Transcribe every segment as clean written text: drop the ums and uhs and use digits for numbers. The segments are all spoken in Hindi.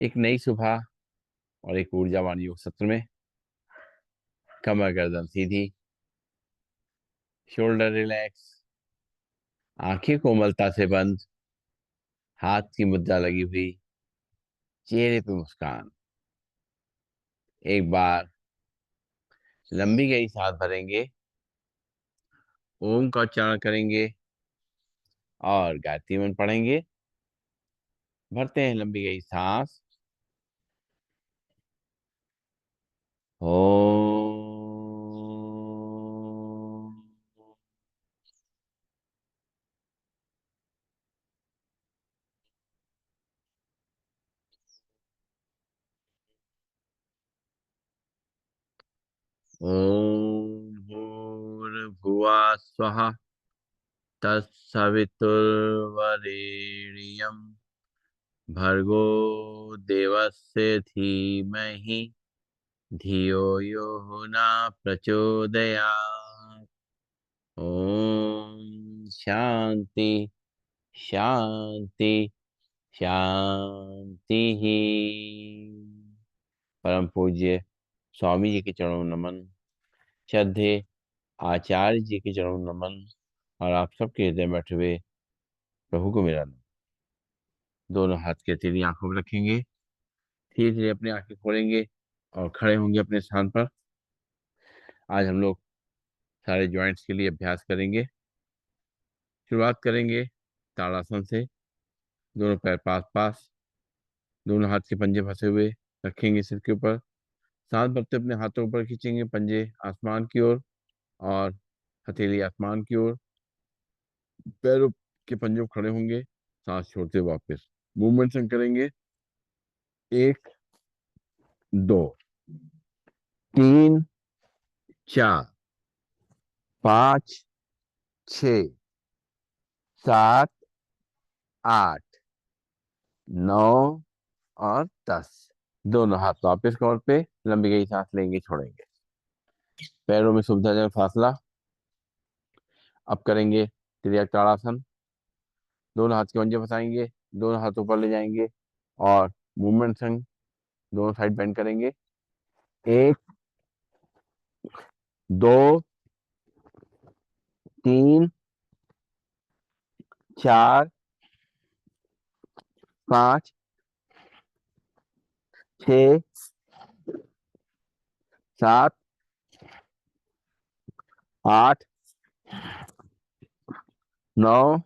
एक नई सुबह और एक ऊर्जावान योग सत्र में कमर गर्दन सीधी, शोल्डर रिलैक्स, आंखें कोमलता से बंद, हाथ की मुद्रा लगी हुई, चेहरे पे मुस्कान। एक बार लंबी गहरी सांस भरेंगे, ओम का उच्चारण करेंगे और गायत्री मंत्र पढ़ेंगे। भरते हैं लंबी गहरी सांस। ओम। ओम भूर्भुवः स्वः तत्सवितुर्वरेण्यं भर्गो देवस्य धीमहि धियो यो न प्रचोदयात्। ओम शांति शांति शांति ही। परम पूज्य स्वामी जी के चरणों में नमन। श्रद्धे आचार्य जी के चरणों में नमन। और आप सबके हृदय में बैठे हुए प्रभु को मेरा नमन। दोनों हाथ के हथेली आंखों में रखेंगे। धीरे धीरे अपनी आंखें खोलेंगे और खड़े होंगे अपने स्थान पर। आज हम लोग सारे जॉइंट्स के लिए अभ्यास करेंगे। शुरुआत करेंगे ताड़ासन से। दोनों पैर पास पास, दोनों हाथ के पंजे फंसे हुए रखेंगे सिर के ऊपर। सांस भरते अपने हाथों ऊपर खींचेंगे, पंजे आसमान की ओर और हथेली आसमान की ओर। पैरों के पंजों खड़े होंगे, सांस छोड़ते हुए वापस मूवमेंट से करेंगे। एक, दो, तीन, चार, पाँच, छ, सात, आठ, नौ और 10। दोनों हाथ वापस कमर पे, लंबी गई सांस लेंगे, छोड़ेंगे। पैरों में सुविधाजनक फासला। अब करेंगे त्रिया ताड़ासन। दोनों हाथ के पंजे फंसाएंगे, दोनों हाथ ऊपर ले जाएंगे और मूवमेंट संग दोनों साइड बेंड करेंगे। एक, दो, तीन, चार, पाँच, छ, सात, आठ, नौ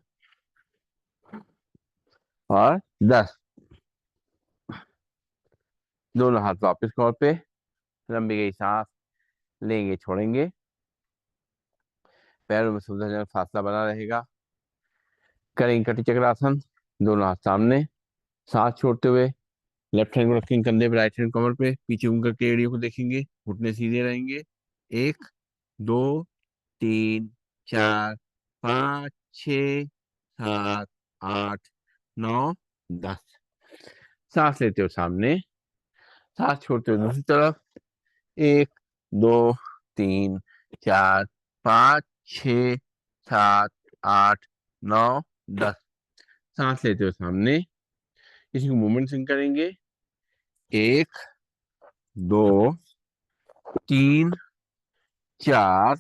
और 10। दोनों हाथ वापस कमर पे, लंबी गई सांस लेंगे, छोड़ेंगे। पैरों में सुविधाजनक फासला बना रहेगा। करेंगे कटी चक्रासन। दोनों हाथ सामने, सांस छोड़ते हुए लेफ्ट हैंड को रखेंगे कंधे पे, राइट हैंड कमर पे, पीछे घूम करके एड़ियों को देखेंगे, घुटने सीधे रहेंगे। एक, दो, तीन, चार, पाँच, छ, सात, आठ, नौ, 10। सांस लेते हो सामने, सांस छोड़ते हो दूसरी तरफ। एक, दो, तीन, चार, पाँच, छ, सात, आठ, नौ, 10। सांस लेते हो सामने। इसी को मूवमेंट सिंक करेंगे। एक, दो, तीन, चार,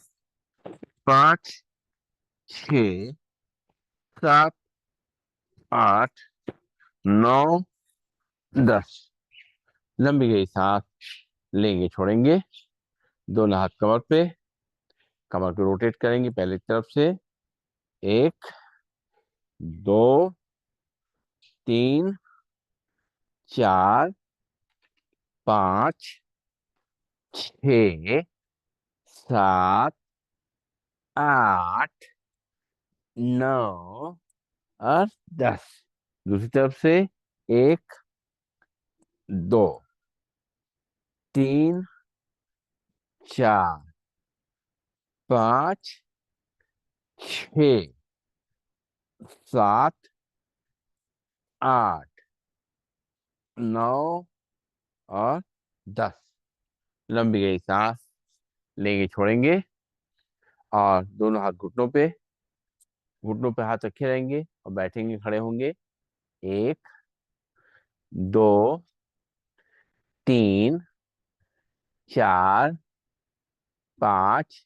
पाँच, छ, सात, आठ, नौ, 10। लंबी गई सांस लेंगे, छोड़ेंगे। दोनों हाथ कमर पे, कमर को रोटेट करेंगे पहले की तरफ से। एक, दो, तीन, चार, पाँच, छ, सात, आठ, नौ और 10। दूसरी तरफ से। एक, दो, तीन, चार, पाँच, छ, सात, आठ, नौ और 10। लंबी गई सांस लेंगे, छोड़ेंगे और दोनों हाथ घुटनों पे हाथ रखे रहेंगे और बैठेंगे, खड़े होंगे। एक, दो, 3 4 5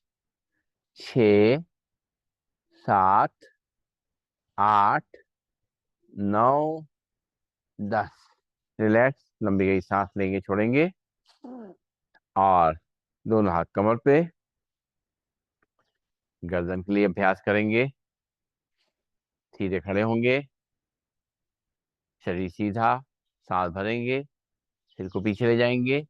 6 7 8 9 10। रिलैक्स, लंबी गई सांस लेंगे, छोड़ेंगे। और दोनों हाथ कमर पे, गर्दन के लिए अभ्यास करेंगे। सीधे खड़े होंगे, शरीर सीधा, सांस भरेंगे, सिर को पीछे ले जाएंगे।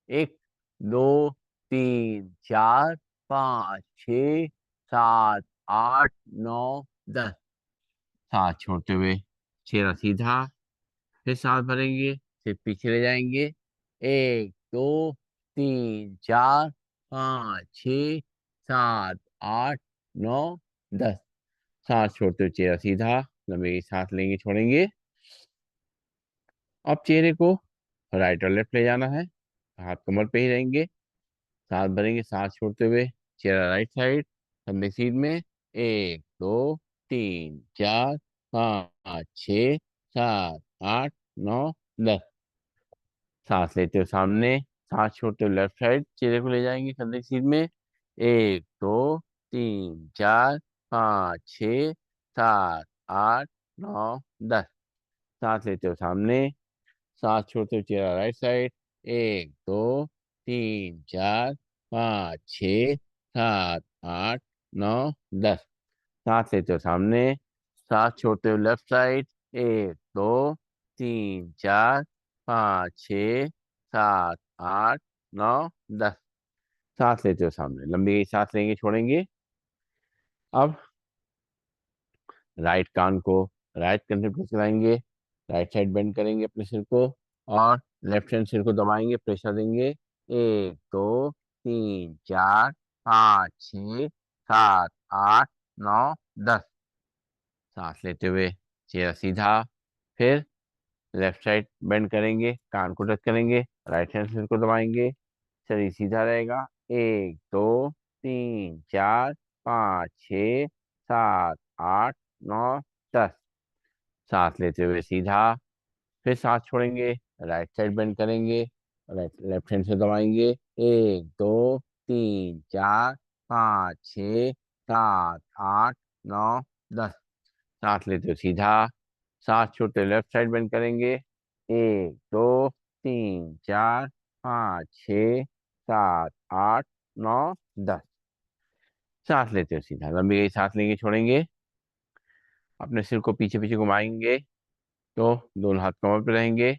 1 2 3 4 5 6 7 8 9 10। सांस छोड़ते हुए चेहरा सीधा, फिर सांस भरेंगे, फिर पीछे ले जाएंगे। 1 2 3 4 5 6 7 8 9 10। सांस छोड़ते हुए चेहरा सीधा, लंबी सांस लेंगे, छोड़ेंगे। अब चेहरे को राइट और लेफ्ट ले जाना है, हाथ कमर पे ही रहेंगे। सांस भरेंगे, सांस छोड़ते हुए चेहरा राइट साइड, लंबी सीध में। 1 2 3 4 5 6 7 8 9 10। सांस लेते हुए सामने, सांस छोड़ते हुए लेफ्ट साइड चेहरे को ले जाएंगे, कंधे की सीध में। 1 2 3 4 5 6 7 8 9 10। सांस लेते हुए सामने, सांस छोड़ते हुए चेहरा राइट साइड। 1 2 3 4 5 6 7 8 9 10। सांस लेते हुए सामने, सांस छोड़ते हुए लेफ्ट साइड। 1 2 3 4 5 6 7 8 9 10। सांस लेते हुए सामने, लंबी सांस लेंगे, छोड़ेंगे। अब राइट कान को राइट कंधे पे चलाएंगे, राइट साइड बेंड करेंगे अपने सिर को, और लेफ्ट हैंड सिर को दबाएंगे, प्रेशर देंगे। 1 2 3 4 5 6 7 8 9 10। सांस लेते हुए चेहरा सीधा, फिर लेफ्ट साइड बेंड करेंगे, कान को टच करेंगे, राइट हैंड सिर को दबाएंगे, शरीर सीधा रहेगा। 1 2 3 4 5 6 7 8 9 10। सांस लेते हुए सीधा, फिर सांस छोड़ेंगे, राइट साइड बेंड करेंगे, राइट लेफ्ट हैंड से दबाएंगे। 1 2 3 4 5 6 7 8 9 10। सांस लेते हुए सीधा, सांस छोड़ते हुए लेफ्ट साइड बेंड करेंगे। 1 2 3 4 5 6 7 8 9 10। सांस लेते हुए सीधा, लंबी गई सांस लेंगे, छोड़ेंगे। अपने सिर को पीछे पीछे घुमाएंगे, तो दोनों हाथ कमर पे रहेंगे।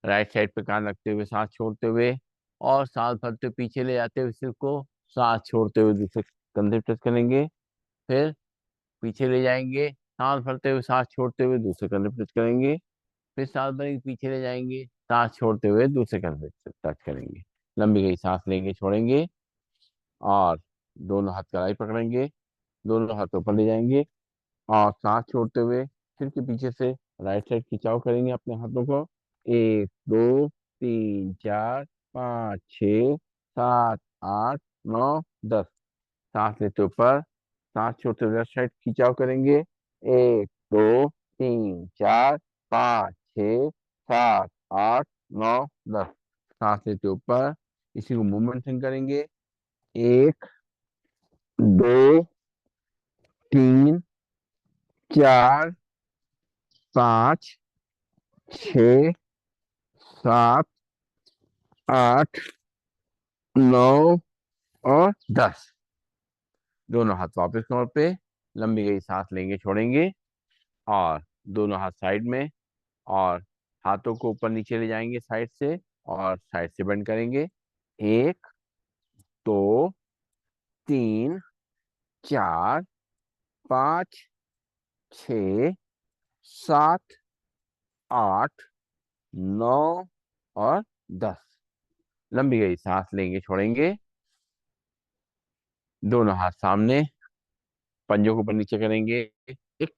राइट साइड पे कान रखते हुए सांस छोड़ते हुए, और सांस भरते हुए पीछे ले जाते हुए सिर को, सांस छोड़ते हुए दूसरे कंधे पे टच करेंगे। फिर पीछे ले जाएंगे, सांस भरते हुए सांस छोड़ते हुए दूसरे कंधे पे टच करेंगे। फिर सांस भरेंगे, पीछे ले जाएंगे, सांस छोड़ते हुए दूसरे कंधे पे टच करेंगे। लंबी गई सांस लेंगे, छोड़ेंगे। और दोनों हाथ कलाई पकड़ेंगे, दोनों हाथ ऊपर ले जाएंगे, और सांस छोड़ते हुए सिर के पीछे से राइट साइड खिंचाव करेंगे अपने हाथों को। 1 2 3 4 5 6 7 8 9 10। सांस लेते ऊपर, सांस छोड़ते हुए लेफ्ट साइड खिंचाव करेंगे। 1 2 3 4 5 6 7 8 9 10। सांस लेते ऊपर, इसी को मूवमेंट करेंगे। 1 2 3 4 5 6 7 8 9 और 10। दोनों हाथ वापस कमर पे, लंबी गई सांस लेंगे, छोड़ेंगे। और दोनों हाथ साइड में, और हाथों को ऊपर नीचे ले जाएंगे साइड से, और साइड से बेंड करेंगे। 1 2 3 4 5 6 7 8 9 और 10। लंबी गई सांस लेंगे, छोड़ेंगे। दोनों हाथ सामने, पंजों को ऊपर नीचे करेंगे। 1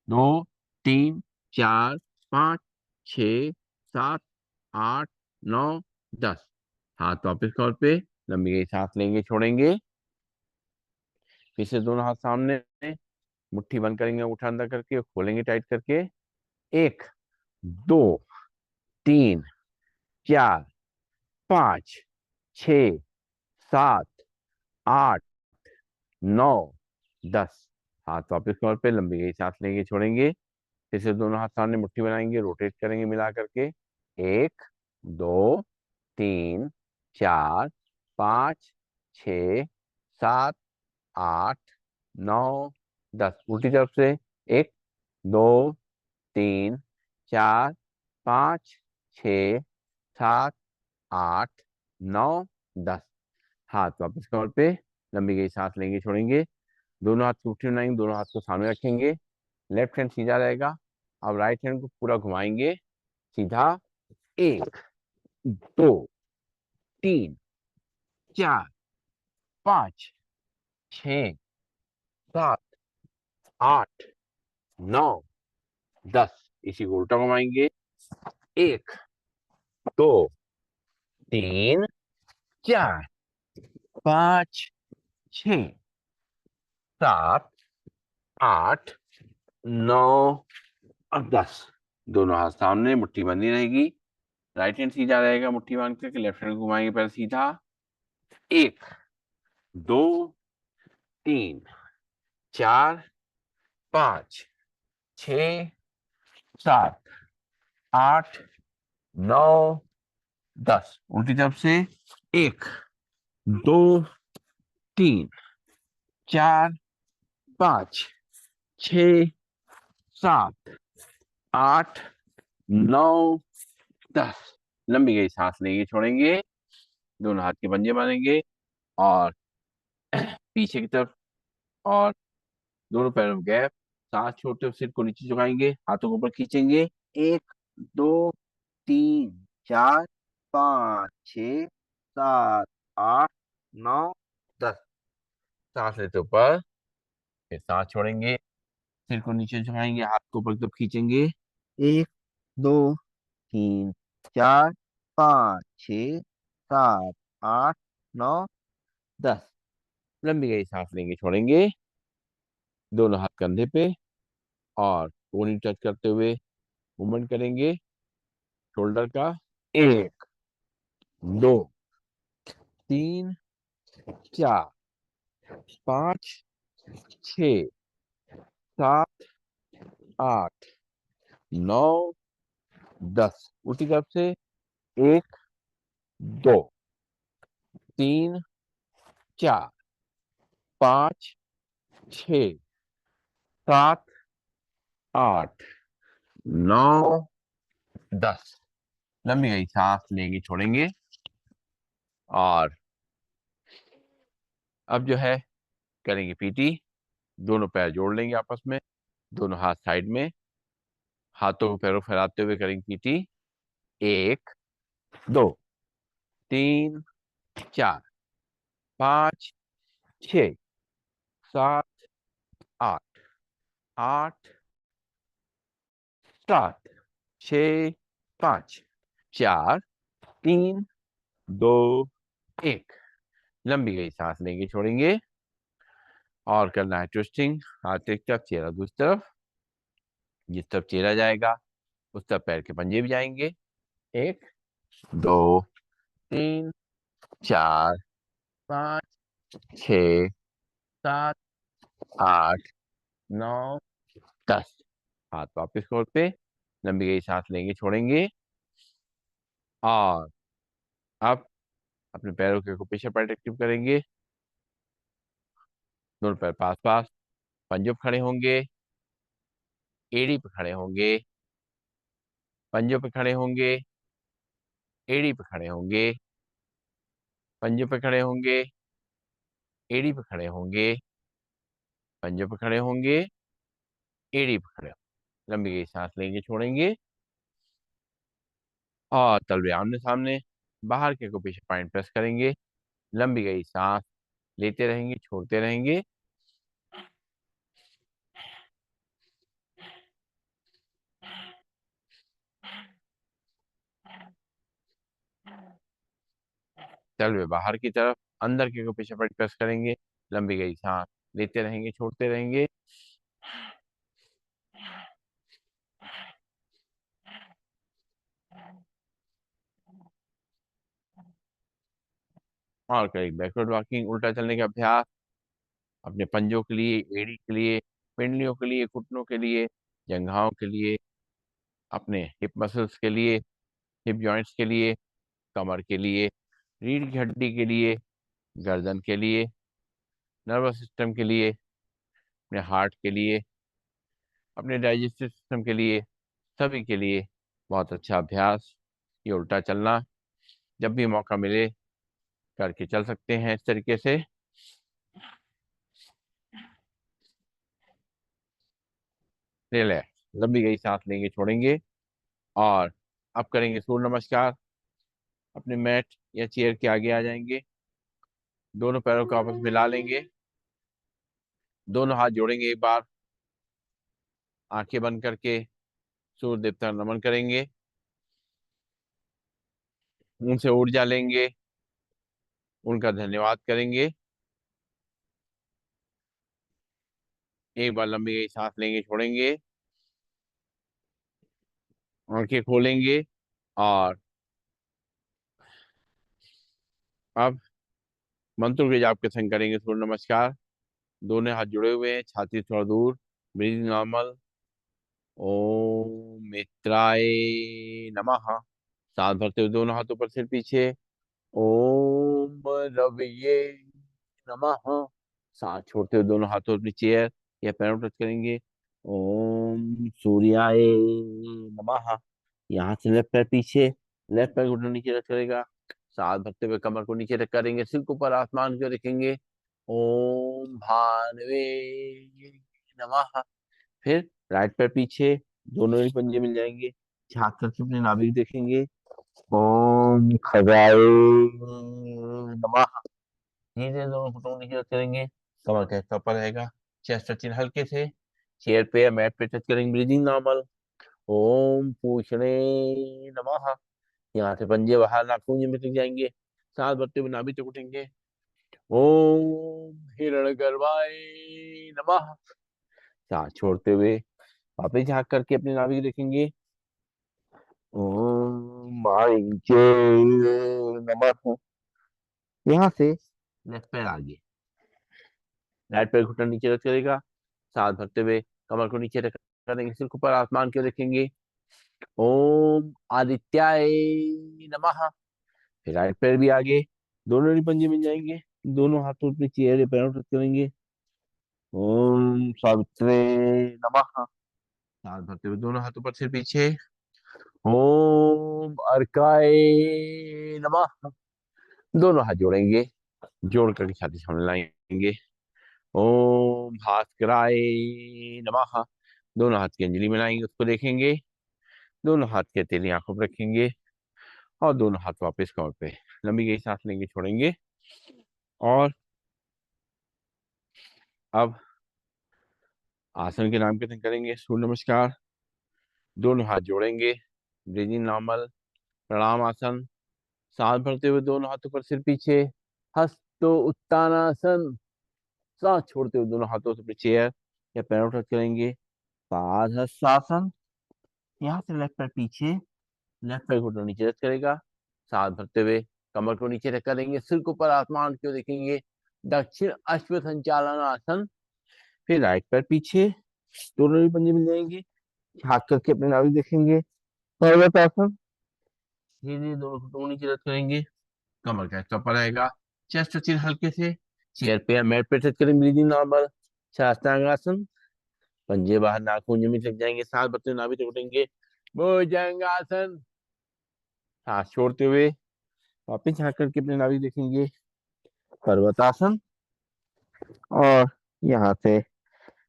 2 3 4 5 6 7 8 9 10। हाथ वापस कमर पे, लंबी गई सांस लेंगे, छोड़ेंगे। फिर से दोनों हाथ सामने, मुट्ठी बंद करेंगे, अंगूठा अंदर करके खोलेंगे टाइट करके। 1 2 3 4 5, 6, 7, 8, 9, 10। हाथ वापस कमर पे, लंबी गई सांस लेंगे छोड़ेंगे। फिर से दोनों हाथ सामने मुट्ठी बनाएंगे, रोटेट करेंगे मिला करके। 1, 2, 3, 4, 5, 6, 7, 8, 9, 10। उल्टी तरफ से। 1, 2, 3, 4, 5, 6, 7, 8, 9, 10। हाथ वापस कमर पे, लंबी गई सांस लेंगे छोड़ेंगे। दोनों हाथ की मुट्ठी बनाएंगे, दोनों हाथ को सामने रखेंगे। लेफ्ट हैंड सीधा रहेगा। अब राइट हैंड को पूरा घुमाएंगे सीधा। 1, 2, 3, 4, 5, 6, 7, 8, 9, 10। इसी को उल्टा घुमाएंगे। 1, 2, 3, 4, 5, 6, 7, 8, 9 और 10। दोनों हाथ सामने, मुट्ठी बंधी रहेगी। राइट हैंड सीधा रहेगा, मुट्ठी बांध करके। लेफ्ट हैंड घुमाएंगे पहले सीधा। 1, 2, 3, 4, 5, 6, 7, 8, 9, 10। उल्टी तरफ से। 1, 2, 3, 4, 5, 6, 7, 8, 9, 10। लंबी गई सांस लेंगे छोड़ेंगे। दोनों हाथ के पंजे बांधेंगे और पीछे की तरफ, और दोनों पैरों में गैप। सांस छोड़ते हुए सिर को नीचे झुकाएंगे, हाथों को ऊपर खींचेंगे। 1, 2, 3, 4, 5, 6, 7, 8, 9, 10। सांस लेते ऊपर, फिर सांस छोड़ेंगे। सिर को नीचे झुकाएंगे, हाथ को ऊपर की तरफ खींचेंगे। 1, 2, 3, 4, 5, 6, 7, 8, 9, 10। लंबी गई सांस लेंगे छोड़ेंगे। दोनों हाथ कंधे पे, और कोहनी टच करते हुए मूवमेंट करेंगे शोल्डर का। 1, 2, 3, 4, 5, 6, 7, 8, 9, 10। उल्टी तरफ से। 1, 2, 3, 4, 5, 6, 7, 8, 9, 10। लंबी गई सांस लेंगे छोड़ेंगे। और अब जो है, करेंगे पीटी। दोनों पैर जोड़ लेंगे आपस में, दोनों हाथ साइड में। हाथों को पैरों फैलाते हुए करेंगे पीटी। 1, 2, 3, 4, 5, 6, 7, 8, 8, 7, 6, 5, 4, 3, 2, 1। लंबी गई सांस लेंगे छोड़ेंगे। और करना है ट्विस्टिंग। हाथ एक तरफ, चेहरा दूसरी तरफ। जिस तरफ चेहरा जाएगा उस तरफ पैर के पंजे भी जाएंगे। 1, 2, 3, 4, 5, 6, 7, 8, 9, 10। हाथ वापस कोर पे, लंबी गई सांस लेंगे छोड़ेंगे। और अब अपने पैरों के पीछे पैर एक्टिव करेंगे। दोनों पैर पास पास, पंजों पे खड़े होंगे, एड़ी पे खड़े होंगे, पंजों पे खड़े होंगे, एड़ी पे खड़े होंगे, पंजों पे खड़े होंगे, एड़ी पे खड़े होंगे, पंजों पे खड़े होंगे, एड़ी पे खड़े होंगे। लंबी गई सांस लेंगे छोड़ेंगे। और तलवे आमने सामने, बाहर के को पीछे पॉइंट प्रेस करेंगे। लंबी गई सांस लेते रहेंगे छोड़ते रहेंगे। तलवे बाहर की तरफ, अंदर के को पीछे पॉइंट प्रेस करेंगे। लंबी गई सांस लेते रहेंगे छोड़ते रहेंगे। और करेंगे बैकवर्ड वॉकिंग, उल्टा चलने का अभ्यास। अपने पंजों के लिए, एड़ी के लिए, पिंडलियों के लिए, घुटनों के लिए, जंघाओं के लिए, अपने हिप मसल्स के लिए, हिप जॉइंट्स के लिए, कमर के लिए, रीढ़ की हड्डी के लिए, गर्दन के लिए, नर्वस सिस्टम के लिए, अपने हार्ट के लिए, अपने डाइजेस्टिव सिस्टम के लिए, सभी के लिए बहुत अच्छा अभ्यास। ये उल्टा चलना जब भी मौका मिले करके चल सकते हैं इस तरीके से। रिलैक्स, लंबी गई सांस लेंगे, छोड़ेंगे। और अब करेंगे सूर्य नमस्कार। अपने मैट या चेयर के आगे आ जाएंगे, दोनों पैरों को आपस में मिला लेंगे, दोनों हाथ जोड़ेंगे एक बार, आंखें बंद करके सूर्य देवता को नमन करेंगे, उनसे ऊर्जा लेंगे, उनका धन्यवाद करेंगे। एक बार लंबी गई सांस लेंगे, छोड़ेंगे, आंखें खोलेंगे। और अब मंत्रों के जाप के संग करेंगे सूर्य नमस्कार। दोनों हाथ जुड़े हुए हैं, छाती थोड़ा दूर, ब्रीदिंग नॉर्मल। ओम मित्राय नमः। सांस भरते हुए दोनों हाथों पर सिर पीछे। ओम रवये नमः। सांस छोड़ते हुए दोनों हाथों अपनी चेयर या पैरों टच करेंगे। ओम सूर्याय नमः। यहाँ से लेफ्ट पैर पीछे, लेफ्ट पैर घुटना नीचे रख करेगा। सांस भरते हुए कमर को नीचे रख करेंगे, सिर को ऊपर आसमान को रखेंगे। ओम भानवे नमः। फिर राइट पैर पीछे, दोनों ही पंजे मिल जाएंगे, झांक करके अपने नाभि देखेंगे। ओम खगाए नमः। धीरे दोनों घुटनों नीचे टच करेंगे, कमर का हिस्सा ऊपर रहेगा, चेस्ट टचिंग हल्के से, चेयर पे या मैट पे टच करेंगे, ब्रीदिंग नॉर्मल। ओम पूछने नमः। यहाँ से पंजे बाहर नाखून में तक जाएंगे, सांस भरते हुए नाभि तक उठेंगे। ओम हिरण्यगर्भाय नमः। सांस छोड़ते हुए वापस झांक करके अपने नाभि को देखेंगे। ओम माइंचे नमः। यहाँ से लेफ्ट पैर आगे, राइट पैर घुटना नीचे रख करेगा, सांस भरते हुए कमर को नीचे रख करेंगे, सिर को ऊपर आसमान के रखेंगे। ओम आदित्याय नमः। फिर राइट पैर भी आगे, दोनों ही पंजे मिल जाएंगे, दोनों हाथों पे चेहरे पैरों टच करेंगे। ओम सावित्रे नमः। सांस भरते हुए दोनों हाथों पर सिर पीछे। ओम अर्काय नमः। दोनों हाथ जोड़ेंगे, जोड़ करके छाती सामने लाएंगे। ओम भास्कराय नमः। दोनों हाथ की अंजलि मिलाएंगे, उसको देखेंगे, दोनों हाथ की हथेली आंखों पर रखेंगे। और दोनों हाथ वापस कमर पे, लंबी गई सांस लेंगे, छोड़ेंगे। और अब आसन के नाम कीर्तन करेंगे, सूर्य नमस्कार। दोनों हाथ जोड़ेंगे, ब्रीदिंग नॉर्मल, प्रणाम आसन। सांस भरते हुए दोनों हाथों पर सिर पीछे, हस्तो उत्तानासन। सांस छोड़ते हुए दोनों हाथों से अपनी चेयर या पैरों टच करेंगे, पादहस्तासन। यहाँ से लेफ्ट पैर पीछे, लेफ्ट पैर घुटना नीचे रख करेगा, सांस भरते हुए कमर को नीचे रख करेंगे, सिर को ऊपर आसमान की ओर देखेंगे, दक्षिण अश्व संचालन आसन। फिर राइट पैर पीछे, दोनों ही पंजे मिल जाएंगे, झाँक करके अपने नाभि देखेंगे, पर्वतासन। धीरे धीरे दोनों घुटनों नीचे रख करेंगे, कमर का हिस्सा ऊपर रहेगा, चेस्ट टचिंग हल्के से, चेयर पे या मैट पे टच करेंगे, ब्रीदिंग नॉर्मल, शास्त्रांगासन। पंजे बाहर नाखून जमीन तक जाएंगे, सांस भरते हुए नाभि तक उठेंगे, भुजंगासन। सांस छोड़ते हुए वापिस झाँक करके अपने नाभि देखेंगे, पर्वतासन। और यहाँ से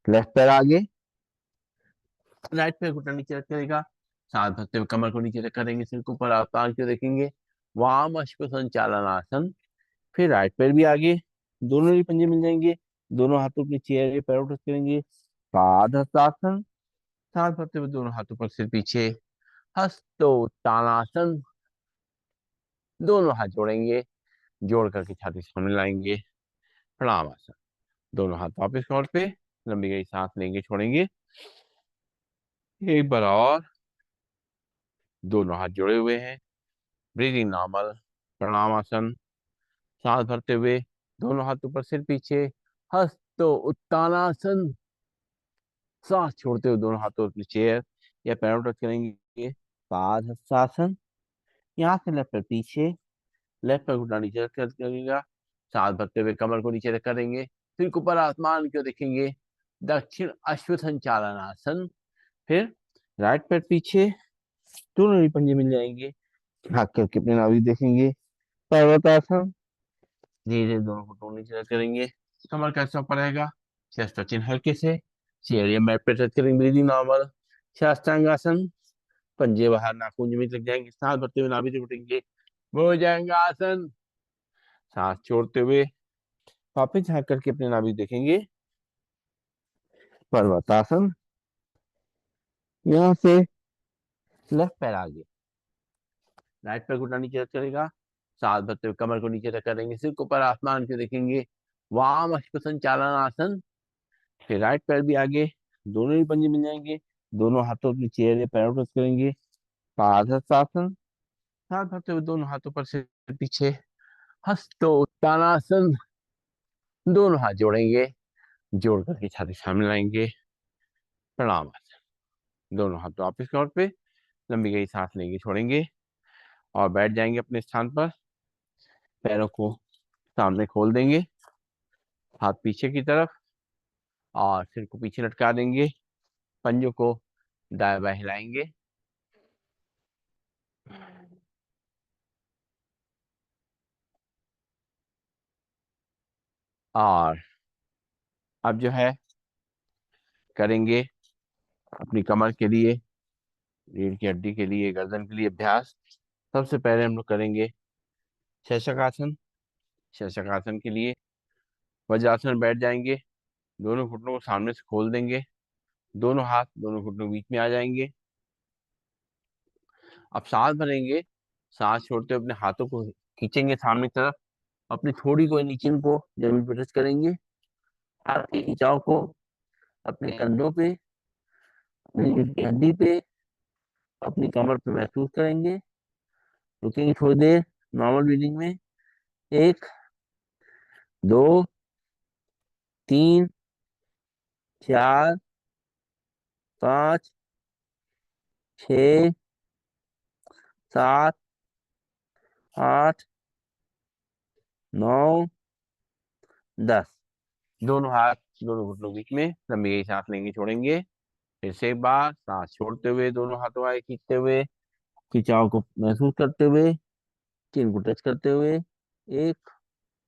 लेफ्ट पैर आगे, राइट पैर घुटना नीचे रख करेगा, सांस भरते हुए कमर को नीचे रख करेंगे, सिर को ऊपर आसमान की ओर देखेंगे, वाम अश्व संचालन आसन। फिर राइट पैर भी आगे, दोनों ही पंजे मिल जाएंगे, दोनों हाथों के चेहरे पे पैरों टच करेंगे, पादहस्तासन। सांस भरते हुए दोनों हाथों पर सिर पीछे, हस्तोत्तानासन। दोनों हाथ जोड़ेंगे, जोड़ करके छाती सामने लाएंगे, प्रणाम आसन। दोनों हाथ वापस कमर पे, लंबी गई सांस लेंगे, छोड़ेंगे। एक बार और, दोनों हाथ जुड़े हुए हैं, ब्रीदिंग नॉर्मल, प्रणाम आसन। सांस भरते हुए दोनों हाथ ऊपर, सिर पीछे, हस्तो उत्तानासन। सांस छोड़ते हुए दोनों हाथों अपनी चेयर या पैरों टच करेंगे, पाद हस्तासन। यहाँ से लेफ्ट पैर पीछे, लेफ्ट पैर घुटना नीचे रख कर करेगा। सांस भरते हुए कमर को नीचे रख करेंगे, फिर ऊपर आसमान को देखेंगे, दक्षिण अश्व संचालन आसन। फिर राइट पैर पीछे, दोनों ही पंजे मिल जाएंगे, हाथ करके अपने नाभि देखेंगे, पर्वतासन। धीरे धीरे दोनों घुटनों नीचे रख करेंगे, कमर कैसा ऊपर रहेगा, चेस्ट टचिंग हल्के से, चेयर या मैट पे टच करेंगे, ब्रीदिंग नॉर्मल। साष्टांगासन, पंजे बाहर नाखून जमीन लग जाएंगे, सांस भरते हुए नाभि से उठेंगे, भुजंगासन। सांस छोड़ते हुए वापिस झांक करके अपने नाभि देखेंगे, पर्वतासन। यहाँ से लेफ्ट पैर आगे, राइट पैर घुटना नीचे रख करेगा, सांस भरते हुए कमर को नीचे रख करेंगे, सिर को ऊपर आसमान को देखेंगे, वाम अश्व संचालन आसन। फिर राइट पैर भी आगे, दोनों ही पंजे मिल जाएंगे, दोनों हाथों अपनी चेयर या पैरों टच करेंगे, पादहस्तासन। सांस भरते हुए दोनों हाथों पर सिर पीछे, हस्तो उत्तानासन। दोनों हाथ जोड़ेंगे, जोड़ करके छाती सामने लाएंगे, प्रणाम आसन। दोनों हाथ वापिस कमर पे, लंबी गई सांस लेंगे, छोड़ेंगे और बैठ जाएंगे अपने स्थान पर। पैरों को सामने खोल देंगे, हाथ पीछे की तरफ, और सिर को पीछे लटका देंगे, पंजों को दाएं बाएं हिलाएंगे। और अब जो है करेंगे अपनी कमर के लिए, रीढ़ की हड्डी के लिए, गर्दन के लिए अभ्यास। सबसे पहले हम लोग करेंगे शशकासन। शशकासन के लिए वज्रासन में बैठ जाएंगे, दोनों घुटनों को सामने से खोल देंगे, दोनों हाथ दोनों घुटनों के बीच में आ जाएंगे। अब सांस भरेंगे, सांस छोड़ते हुए अपने हाथों को खींचेंगे सामने की तरफ, अपनी थोड़ी को नीचे को जमीन पर टच करेंगे, हाथ के खिंचाव को अपने कंधों पे, अपनी रीढ़ की हड्डी पे, अपनी कमर पे महसूस करेंगे। रुकेंगे थोड़ी देर नॉर्मल ब्रीदिंग में, एक, दो, तीन, चार, पाँच, छ, सात, आठ, नौ, 10। दोनों हाथ दोनों घुटनों के बीच में, लंबी गई सांस लेंगे, छोड़ेंगे। फिर से एक बार सांस छोड़ते हुए दोनों हाथों आगे खींचते हुए, खिंचाव को महसूस करते हुए, चिन को टच करते हुए, एक,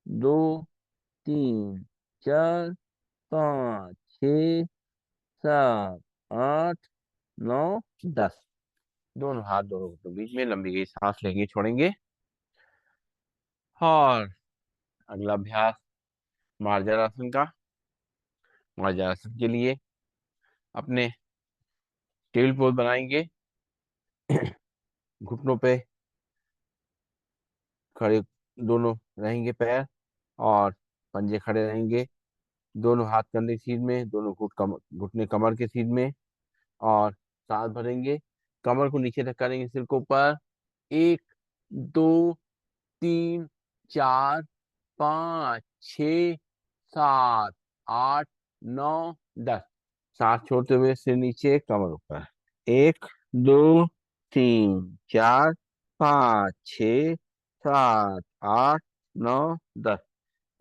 दो, तीन, चार, पाँच, छ, सात, आठ, नौ, 10। दोनों हाथ दोनों घुटनों के बीच में, लंबी गई सांस लेंगे, छोड़ेंगे। और अगला अभ्यास मार्जरासन का। मार्जरासन के लिए अपने टेबल पोज बनाएंगे, घुटनों पे खड़े दोनों रहेंगे पैर, और पंजे खड़े रहेंगे, दोनों हाथ कंधे के सीध में, दोनों घुटने कमर के सीध में। और सांस भरेंगे, कमर को नीचे रख करेंगे, सिर को ऊपर, एक, दो, तीन, चार, पाँच, छ, सात, आठ, नौ, 10। सांस छोड़ते हुए सिर नीचे, कमर ऊपर, एक, दो, तीन, चार, पाँच, छ, सात, आठ, नौ, 10।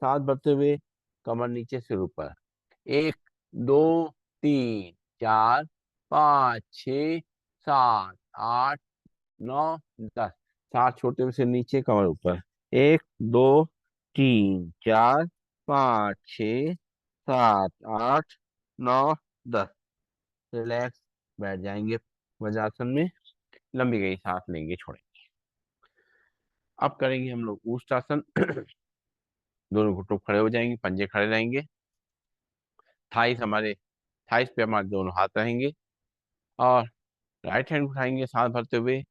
सांस भरते हुए कमर नीचे, सिर ऊपर, एक, दो, तीन, चार, पाँच, छ, सात, आठ, नौ, 10। सांस छोड़ते हुए सिर नीचे, कमर ऊपर, एक, दो, तीन, चार, पाँच, छ, सात, आठ, नौ, 10। रिलैक्स बैठ जाएंगे वज्रासन में, लंबी गई सांस लेंगे, छोड़ेंगे। अब करेंगे हम लोग ऊष्टासन। दोनों घुटनों खड़े हो जाएंगे, पंजे खड़े रहेंगे, थाइस हमारे थाइस पे हमारे दोनों हाथ रहेंगे, और राइट हैंड उठाएंगे सांस भरते हुए,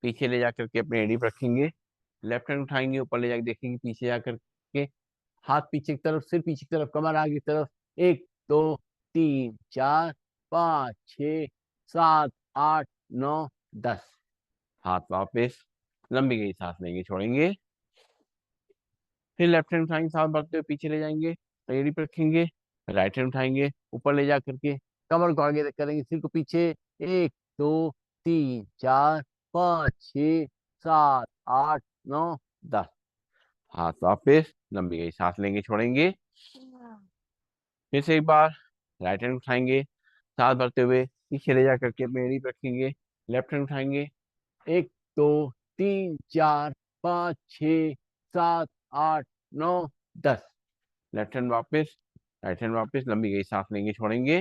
पीछे ले जाकर के अपने एड़ी पर रखेंगे, लेफ्ट हैंड उठाएंगे, ऊपर ले जाकर देखेंगे, पीछे जाकर के हाथ पीछे की तरफ, सिर पीछे की तरफ, कमर आगे की तरफ, एक, दो, तीन, चार, पाँच, छ, सात, आठ, नौ, 10। हाथ वापस, लंबी गई सांस लेंगे, छोड़ेंगे। फिर लेफ्ट हैंड उठाएंगे, साथ बढ़ते हुए पीछे ले जाएंगे, एड़ी पे रखेंगे। राइट हैंड उठाएंगे, ऊपर ले जा करके कमर को आगे करेंगे, सिर को पीछे। 1 2 3 4 5 6 7 8 9 10। हाथ वापिस, लंबी गई सांस लेंगे, छोड़ेंगे। फिर से एक बार राइट हैंड उठाएंगे, साथ बढ़ते हुए पीछे ले जा करके अपनी एड़ी पे रखेंगे। लेफ्ट हैंड उठाएंगे, 1 2 3 4 5 6 7 8 9 10। लेफ्ट हैंड वापस, राइट हैंड वापस, लंबी गई सांस लेंगे, छोड़ेंगे।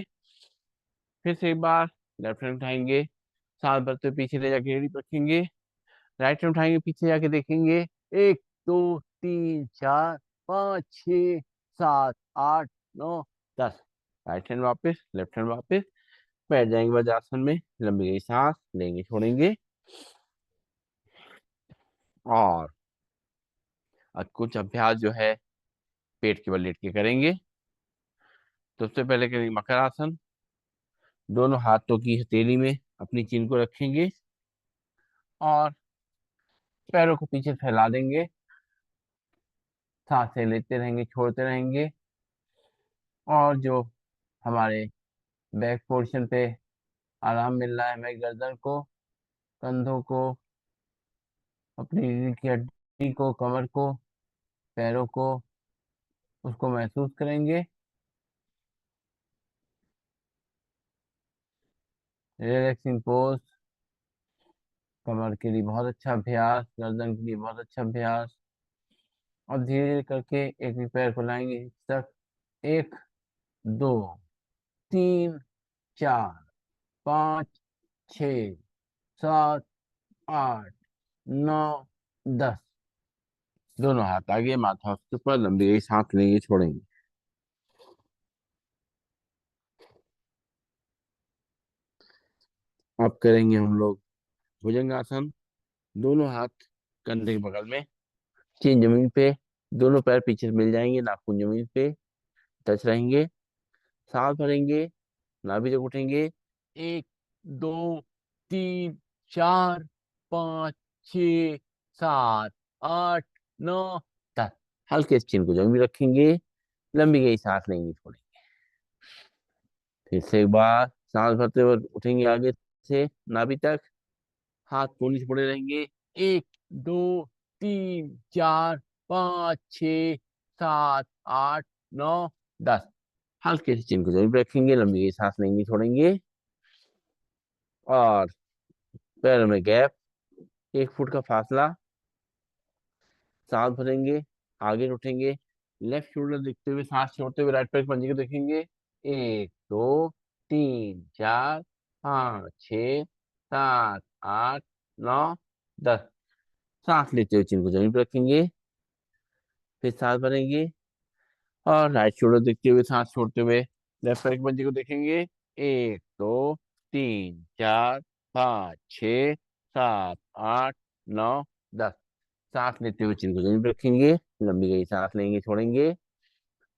फिर से एक बार लेफ्ट हैंड उठाएंगे, साथ बढ़ते हुए पीछे ले जाके एड़ी पे रखेंगे। राइट हैंड उठाएंगे, पीछे जाके देखेंगे। 1 2 3 4 5 6 7 8 9 10। राइट हैंड वापस, लेफ्ट हैंड वापस, बैठ जाएंगे वज्रासन में, लंबी गई सांस लेंगे, छोड़ेंगे। और अब कुछ अभ्यास जो है पेट के बल लेट के करेंगे। तो सबसे पहले करेंगे मकर आसन। दोनों हाथों की हथेली में अपनी चिन को रखेंगे और पैरों को पीछे फैला देंगे। सांसें लेते रहेंगे, छोड़ते रहेंगे। और जो हमारे बैक पोर्शन पे आराम मिल रहा है, हमारी गर्दन को, कंधों को, अपनी रीढ़ की हड्डी को, कमर को, पैरों को, उसको महसूस करेंगे। रिलैक्सिंग पोज, कमर के लिए बहुत अच्छा अभ्यास, गर्दन के लिए बहुत अच्छा अभ्यास। और धीरे धीरे करके एक भी पैर को लाएंगे तक। 1 2 3 4 5 6 7 8 9 10। दोनों हाथ आगे, माथा उसके ऊपर, लंबी गई सांस लेंगे, छोड़ेंगे। अब करेंगे हम लोग भुजंगासन। दोनों हाथ कंधे के बगल में, चीन जमीन पे, दोनों पैर पीछे से मिल जाएंगे, नाखून जमीन पे टच रहेंगे। सांस भरेंगे, नाभि जब उठेंगे। 1 2 3 4 5 6 7 8 9 10। हल्के से चिन को जमीन में रखेंगे, लंबी गई सांस लेंगे, छोड़ेंगे। फिर से एक बार सांस भरते हुए उठेंगे आगे से नाभि तक, हाथ कोहनी से पड़े रहेंगे। 1 2 3 4 5 6 7 8 9 10। हल्के से चिन को जमीन पे रखेंगे, लंबी गई सांस लेंगे, छोड़ेंगे। और पैरों में गैप, 1 फुट का फासला। सांस भरेंगे, आगे उठेंगे, लेफ्ट शोल्डर देखते हुए, सांस छोड़ते हुए राइट पैर के पंजे को देखेंगे। 1 2 3 4 5 6 7 8 9 10। सांस लेते हुए चिन को जमीन पर रखेंगे। फिर सांस भरेंगे और राइट शोल्डर देखते हुए, सांस छोड़ते हुए लेफ्ट पैर के पंजे को देखेंगे। 1 2 3 4 5 6 7 8 9 10। सांस लेते हुए चिन को जमीन पर रखेंगे, लंबी गई सांस लेंगे, छोड़ेंगे।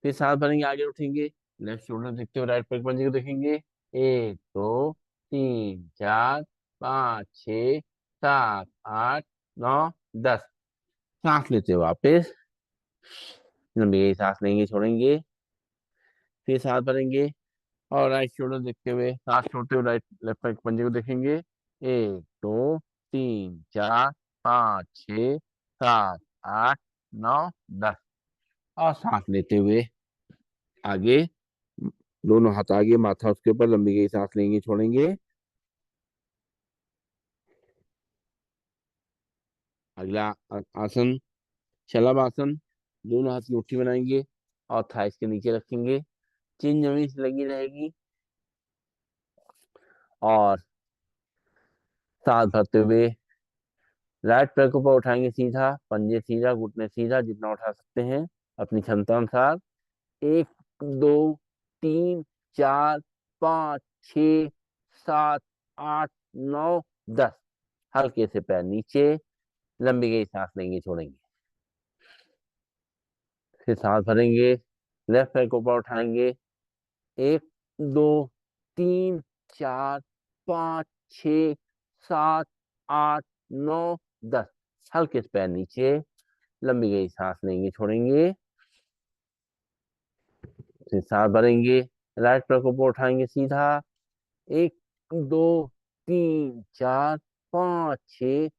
फिर सांस भरेंगे, आगे उठेंगे, लेफ्ट शोल्डर देखते हुए राइट पैर पंजे को देखेंगे। 1 2 3 4 5 6 7 8 9 10। सांस लेते हुए वापस, लंबी गई सांस लेंगे, छोड़ेंगे। फिर सांस भरेंगे और राइट शोल्डर देखते हुए, सांस छोड़ते हुए राइट लेफ्ट पैर पंजे को देखेंगे। 1 2 3 4 5 6 7 8 9 10। और सांस लेते हुए आगे, दोनों हाथ आगे, माथा उसके ऊपर, लंबी गई सांस लेंगे, छोड़ेंगे। अगला आसन शलभ आसन। दोनों हाथ की मुट्ठी बनाएंगे और थाइस के नीचे रखेंगे, चिन जमीन से लगी रहेगी। और सांस भरते हुए राइट पैर को ऊपर उठाएंगे सीधा, पंजे सीधा, घुटने सीधा, जितना उठा सकते हैं अपनी क्षमता अनुसार। 1 2 3 4 5 6 7 8 9 10। हल्के से पैर नीचे, लंबी गई सांस लेंगे, छोड़ेंगे। फिर सांस भरेंगे, लेफ्ट पैर को ऊपर उठाएंगे। 1 2 3 4 5 6 7 8 9 10। हल्के से पैर नीचे, लंबी गई सांस लेंगे, छोड़ेंगे, फिर सांस भरेंगे, राइट पैर को ऊपर उठाएंगे सीधा। एक, दो, तीन, चार, पाँच, छ,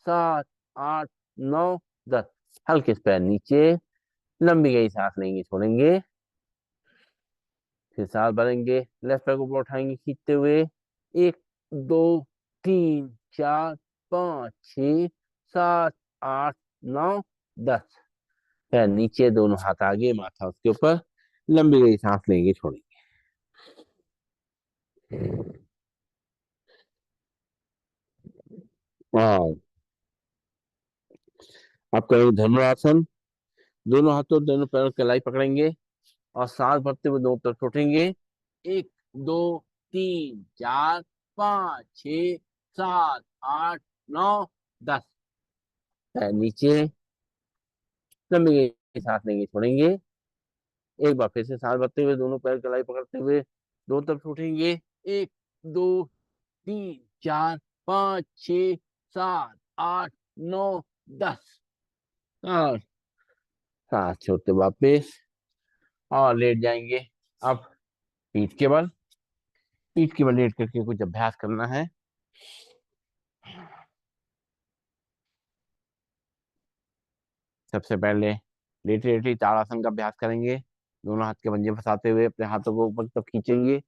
सात, आठ, नौ, 10। हल्के से पैर नीचे, लंबी गई सांस लेंगे, छोड़ेंगे, फिर सांस भरेंगे, लेफ्ट पैर को ऊपर उठाएंगे खींचते हुए। एक, दो, तीन, चार, पाँच, छ, सात, आठ, नौ, 10। पैर नीचे, दोनों हाथ आगे, माथा उसके ऊपर, लंबी गई सांस लेंगे, छोड़ेंगे। हाँ, आप करेंगे धनुरासन। दोनों हाथों दोनों पैरों की कलाई पकड़ेंगे और सांस भरते हुए दोनों तरफ उठेंगे। एक, दो, तीन, चार, पाँच, छ, सात, आठ, नौ, 10। पैर नीचे, लंबी गई सांस लेंगे, छोड़ेंगे। एक बार फिर से सांस भरते हुए दोनों पैर कलाई पकड़ते हुए दोनों तरफ उठेंगे। एक, दो, तीन, चार, पाँच, छ, सात, आठ, नौ, 10। और सांस छोड़ते वापिस और लेट जाएंगे। अब पीठ के बल, पीठ के बल लेट करके कुछ अभ्यास करना है। सबसे पहले लेटे लेटे ताड़ासन का अभ्यास करेंगे। दोनों हाथ के पंजे फंसाते हुए अपने हाथों को ऊपर की तरफ खींचेंगे,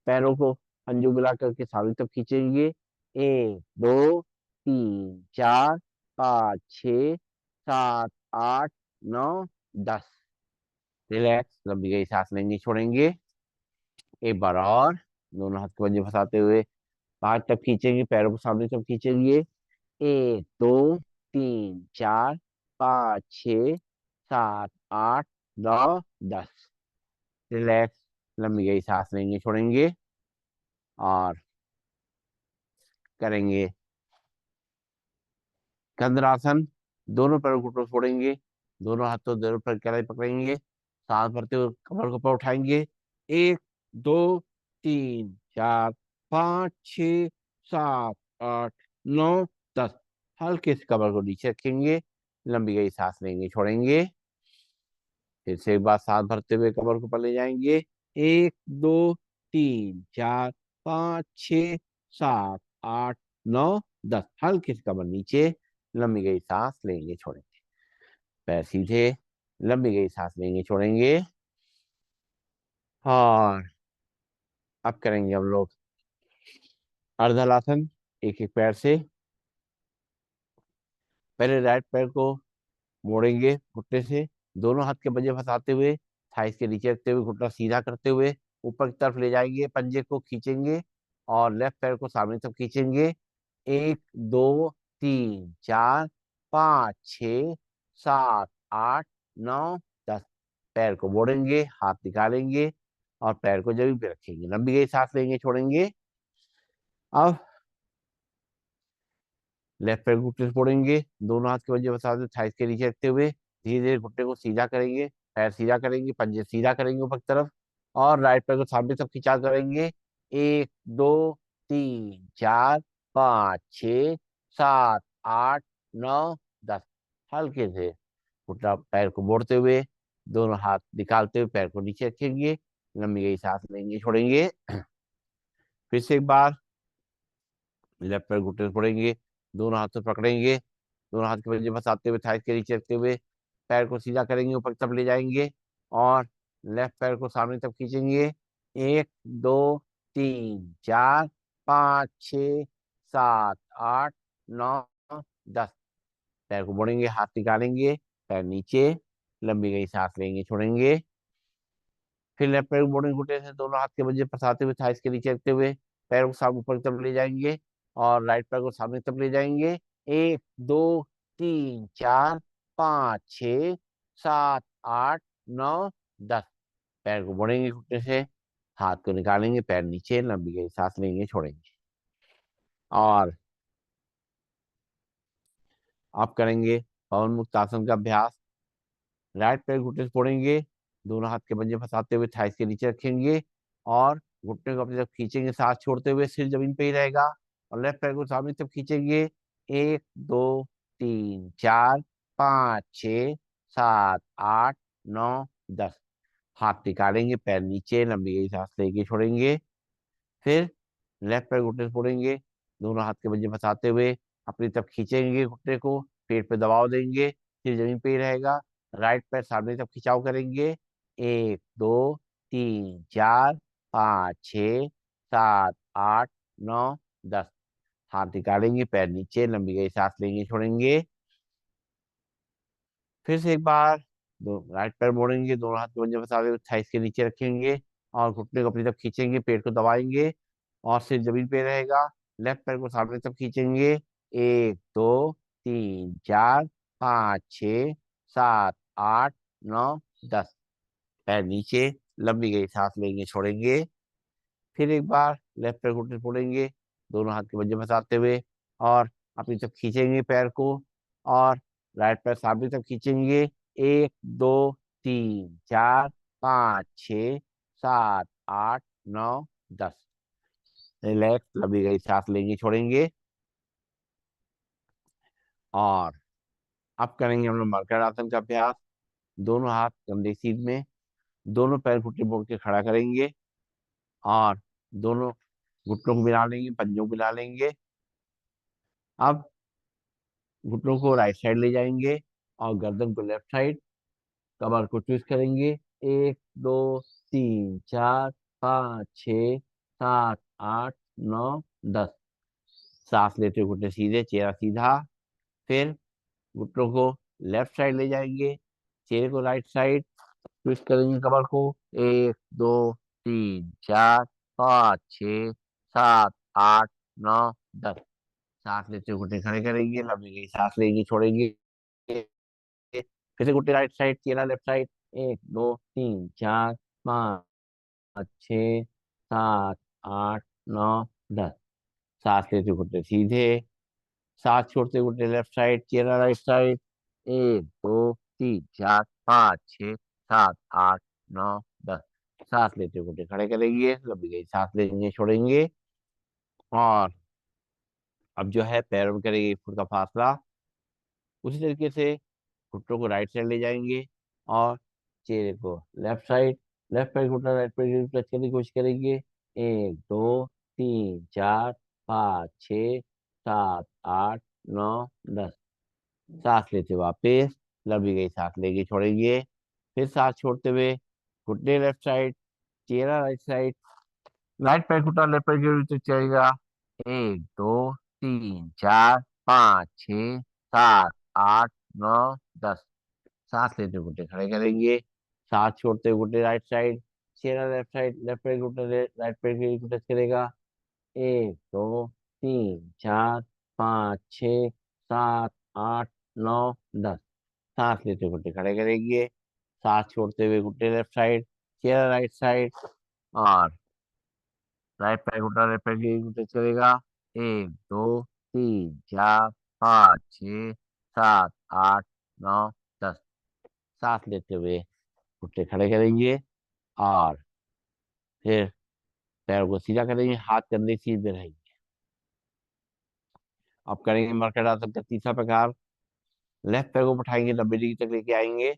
पैरों को पंजों मिला करके सामने तरफ खींचेंगे। एक, दो, तीन, चार, पाँच, छ, सात, आठ, नौ, 10। रिलैक्स, लंबी गई सांस लेंगे, छोड़ेंगे। एक बार और, दोनों हाथ के पंजे फंसाते हुए बाहर तक खींचेंगे, पैरों को सामने तरफ खींचेंगे। एक, दो, तीन, चार, पाँच, छ, सात, आठ, नौ, 10। रिलैक्स, लंबी गई सांस लेंगे, छोड़ेंगे। और करेंगे कंद्रासन। दोनों पैरों को ऊपर छोड़ेंगे, दोनों हाथों दोनों पैर कलाई पकड़ेंगे, सांस भरते हुए कमर को ऊपर उठाएंगे। एक, दो, तीन, चार, पाँच, छ, सात, आठ, नौ, 10। हल्के से कमर को नीचे रखेंगे, लंबी गई सांस लेंगे, छोड़ेंगे। फिर से एक बार सांस भरते हुए कमर को ऊपर ले जाएंगे। एक, दो, तीन, चार, पाँच, छ, सात, आठ, नौ, 10। हल्के से कमर नीचे, लंबी गई सांस लेंगे, छोड़ेंगे। पैर सीधे, लंबी गई सांस लेंगे, छोड़ेंगे। और अब करेंगे हम लोग अर्धलासन। एक एक पैर से, पहले राइट पैर को मोड़ेंगे घुटने से, दोनों हाथ के पंजे फंसाते हुए थाइस के नीचे रखते हुए घुटना सीधा करते हुए ऊपर की तरफ ले जाएंगे, पंजे को खींचेंगे और लेफ्ट पैर को सामने तरफ खींचेंगे। एक, दो, तीन, चार, पाँच, छ, सात, आठ, नौ, 10। पैर को मोड़ेंगे, हाथ निकालेंगे और पैर को जमीन पे रखेंगे, लंबी गई सांस लेंगे, छोड़ेंगे। अब लेफ्ट पैर घुटने से मोड़ेंगे, दोनों हाथ के पंजे बसा दे थाइस के नीचे रखते हुए धीरे धीरे घुटने को सीधा करेंगे, पैर सीधा करेंगे, पंजे सीधा करेंगे ऊपर की तरफ और राइट पैर को सामने तरफ खिंचा करेंगे। एक, दो, तीन, चार, पाँच, छ, सात, आठ, नौ, 10। हल्के से घुटना पैर को मोड़ते हुए दोनों हाथ निकालते हुए पैर को नीचे रखेंगे, लंबी गई सांस लेंगे, छोड़ेंगे। फिर से एक बार लेफ्ट पैर घुटने से पड़ेंगे, दोनों हाथों से पकड़ेंगे, दोनों हाथ के पंजे फंसाते हुए थाइस के नीचे रखते हुए पैर को सीधा करेंगे, ऊपर की तरफ ले जाएंगे और लेफ्ट पैर को सामने तरफ खींचेंगे। एक, दो, तीन, चार, पाँच, छ, सात, आठ, नौ, 10। पैर को मोड़ेंगे, हाथ निकालेंगे, पैर नीचे, लंबी गई सांस लेंगे, छोड़ेंगे। फिर लेफ्ट पैर को मोड़ेंगे घुटने से, दोनों हाथ के पंजे फंसाते हुए थाइस के नीचे रखते हुए पैर को सामने ऊपर की तरफ ले जाएंगे और राइट पैर को सामने की तरफ ले जाएंगे। एक, दो, तीन, चार, पाँच, छ, सात, आठ, नौ, 10। पैर को मोड़ेंगे घुटने से, हाथ को निकालेंगे, पैर नीचे, लंबी गई सांस लेंगे, छोड़ेंगे। और आप करेंगे पवन मुक्त आसन का अभ्यास। राइट पैर घुटने से फोड़ेंगे, दोनों हाथ के पंजे फंसाते हुए थाइस के नीचे रखेंगे और घुटने को अपनी तरफ खींचेंगे, सांस छोड़ते हुए सिर जमीन पे ही रहेगा और लेफ्ट पैर को सामने की तरफ खींचेंगे। एक, दो, तीन, चार, 5 6 7 8 9 10। हाथ निकालेंगे, पैर नीचे, लंबी गई सांस लेके छोड़ेंगे। फिर लेफ्ट पैर घुटने से फोड़ेंगे, दोनों हाथ के पंजे फंसाते हुए अपनी तरफ खींचेंगे घुटने को, पेट पे दबाव देंगे, फिर जमीन पे ही रहेगा। राइट पैर सामने तरफ खिंचाव करेंगे। 1 2 3 4 5 6 7 8 9 10। हाथ निकालेंगे, पैर नीचे, लंबी गई सांस लेंगे छोड़ेंगे। फिर से एक बार दो राइट पैर मोड़ेंगे, दोनों हाथ पंजे फंसा के थाइस के नीचे रखेंगे और घुटने को अपनी तरफ खींचेंगे, पेट को दबाएंगे और सिर जमीन पे रहेगा। लेफ्ट पैर को सामने तरफ खींचेंगे। 1 2 3 4 5 6 7 8 9 10। पैर नीचे, लंबी गई सांस लेंगे छोड़ेंगे। फिर एक बार लेफ्ट पैर घुटने फोड़ेंगे, दोनों हाथ के पंजे फंसाते हुए और अपनी तरफ खींचेंगे पैर को और राइट पैर सामने तरफ खींचेंगे। 1 2 3 4 5 6 7 8 9 10। रिलैक्स, लंबी गई सांस लेंगे छोड़ेंगे। और अब करेंगे हम लोग मरकट आसन का अभ्यास। दोनों हाथ कंधे सीध में, दोनों पैर घुटने मोड़ के खड़ा करेंगे और दोनों घुटनों को मिला लेंगे, पंजों को मिला लेंगे। अब घुटनों को राइट साइड ले जाएंगे और गर्दन को लेफ्ट साइड, कमर को ट्विस्ट करेंगे। 1 2 3 4 5 6 7 8 9 10। सांस लेते हुए घुटने सीधे, चेहरा सीधा। फिर घुटनों को लेफ्ट साइड ले जाएंगे, चेहरे को राइट साइड, ट्विस्ट करेंगे कमर को। 1 2 3 4 5 6 7 8 9 10। सांस लेते हुए घुटने खड़े करेंगे, लंबी गई सांस लेंगे छोड़ेंगे। फिर से घुटने राइट साइड, चेहरा लेफ्ट साइड। 1 2 3 4 5 6 7 8 9 10। सांस लेते हुए घुटने सीधे, सांस छोड़ते हुए घुटने लेफ्ट साइड, चेहरा राइट साइड। 1 2 3 4 5 6 7 8 9 10। सांस लेते हुए घुटने खड़े करेंगे, लंबी गई सांस लेंगे छोड़ेंगे। और अब जो है पैरों में करेंगे 1 फुट का फासला। उसी तरीके से घुटनों को राइट साइड ले जाएंगे और चेहरे को लेफ्ट साइड, लेफ्ट पैर घुटना राइट पैर टच करने की कोशिश करेंगे। 1 2 3 4 5 6 7 8 9 10। सांस लेते वापस, लंबी गई सांस लेंगे छोड़ेंगे। फिर सांस छोड़ते हुए घुटने लेफ्ट साइड, चेहरा राइट साइड, राइट पैर घुटना लेफ्ट पैर की तरफ चलेगा। 1 2 3 4 5 6 7 8 9 10। सांस लेते हुए घुटने खड़े करेंगे, सांस छोड़ते हुए घुटने राइट साइड, चेहरा लेफ्ट साइड, लेफ्ट पैर घुटने राइट पैर की टच करेगा। 1 2 3 4 5 6 7 8 9 10। सांस लेते हुए घुटने खड़े करेंगे, सांस छोड़ते हुए घुटने लेफ्ट साइड, चेहरा राइट साइड और राइट पैर घुटना लेफ्ट पैर की टच करेगा। 1 2 3 4 5 6 7 8 9 10। सांस लेते हुए घुटने खड़े करेंगे और फिर पैरों को सीधा करेंगे, हाथ कंधे सीधे रहेंगे। अब करेंगे मरकट आसन का तीसरा प्रकार। लेफ्ट पैर को उठाएंगे, 90 डिग्री तक लेके आएंगे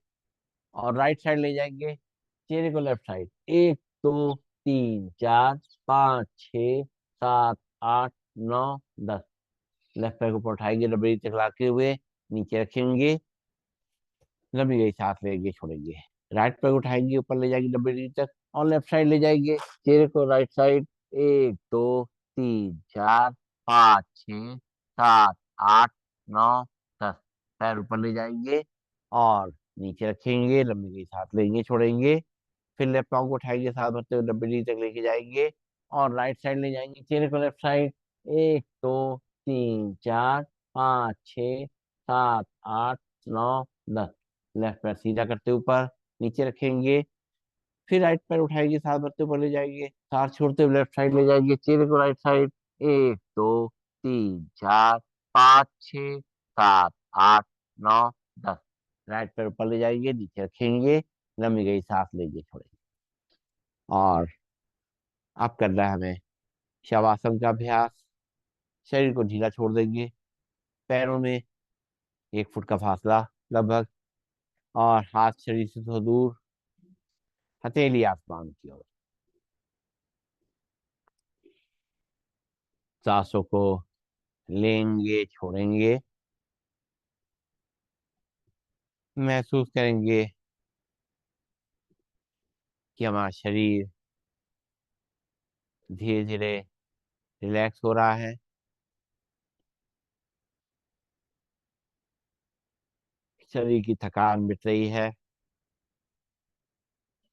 और राइट साइड ले जाएंगे, चेहरे को लेफ्ट साइड। 1 2 3 4 5 6 7 8 9 10। लेफ्ट पैर को ऊपर उठाएंगे, 90 डिग्री तक लाते हुए नीचे रखेंगे, लंबी गई सांस लेंगे छोड़ेंगे। राइट पैर उठाएंगे, ऊपर ले जाएंगे 90 डिग्री तक और लेफ्ट साइड ले जाएंगे, चेहरे को राइट साइड। 1 2 3 4 5 6 7 8 9 10। पैर ऊपर ले जाएंगे और नीचे रखेंगे, लंबी गई सांस लेंगे छोड़ेंगे। फिर लेफ्ट पाँव को उठाएंगे, साथ भरते हुए 90 डिग्री तक लेके जाएंगे और राइट साइड ले जाएंगे, चेहरे को लेफ्ट साइड। 1 2 3 4 5 6 7 8 9 10। लेफ्ट पैर सीधा करते ऊपर, नीचे रखेंगे। फिर राइट पैर उठाएंगे, साथ भरते ऊपर ले जाएंगे, साथ छोड़ते हुए लेफ्ट साइड ले जाएंगे, चेहरे को राइट साइड। 1 2 3 4 5 6 7 8 9 10। राइट पैर ऊपर ले जाएंगे, नीचे रखेंगे, लंबी गई सांस लेंगे छोड़ेंगे। और अब करना है हमें शवासन का अभ्यास। शरीर को ढीला छोड़ देंगे, पैरों में 1 फुट का फासला लगभग, और हाथ शरीर से थोड़ा दूर, हथेली आसमान की ओर। सांसों को लेंगे, छोड़ेंगे, महसूस करेंगे कि हमारा शरीर धीरे धीरे रिलैक्स हो रहा है। शरीर की थकान मिट रही है।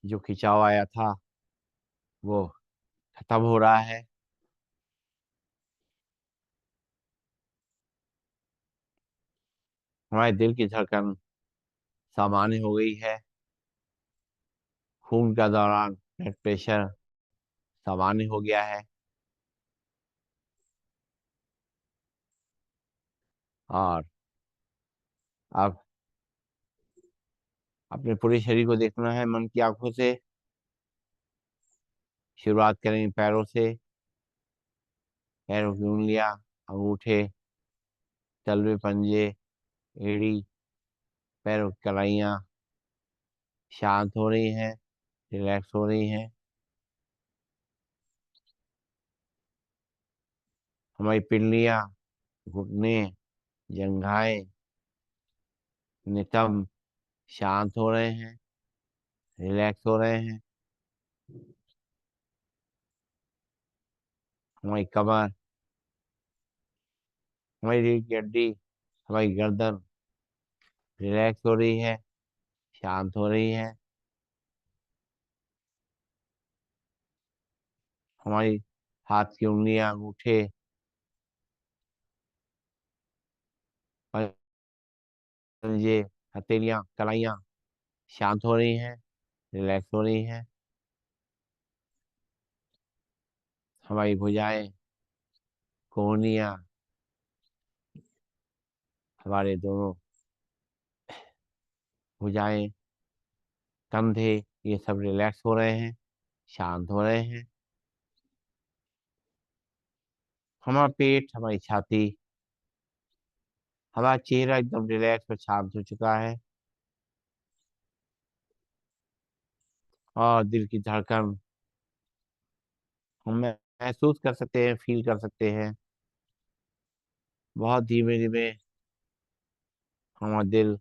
जो खिंचाव आया था वो खत्म हो रहा है। हमारे दिल की धड़कन सामान्य हो गई है। खून का दौरान ब्लड प्रेशर सामान्य हो गया है। और अब अपने पूरे शरीर को देखना है मन की आंखों से। शुरुआत करेंगे पैरों से। पैरों की उंगलियां, अंगूठे, तलवे, पंजे, एड़ी, पैरों की कलाइयां शांत हो रही हैं, रिलैक्स हो रही हैं। हमारी पिंडलियां, घुटने, जंघाएं, नितंब शांत हो रहे हैं, रिलैक्स हो रहे हैं। हमारी कमर, हमारी रीढ़ की हड्डी, हमारी गर्दन रिलैक्स हो रही है, शांत हो रही है। हमारी हाथ की उंगलियां, अंगूठे, पंजे, हथेलियां, कलाइयां शांत हो रही हैं, रिलैक्स हो रही हैं। हमारी भुजाएं, कोहनियां, हमारे दोनों भुजाएं, कंधे, ये सब रिलैक्स हो रहे हैं, शांत हो रहे हैं। हमारा पेट, हमारी छाती, हमारा चेहरा एकदम रिलैक्स और शांत हो चुका है। और दिल की धड़कन हम महसूस कर सकते हैं, फील कर सकते हैं। बहुत धीमे धीमे हमारा दिल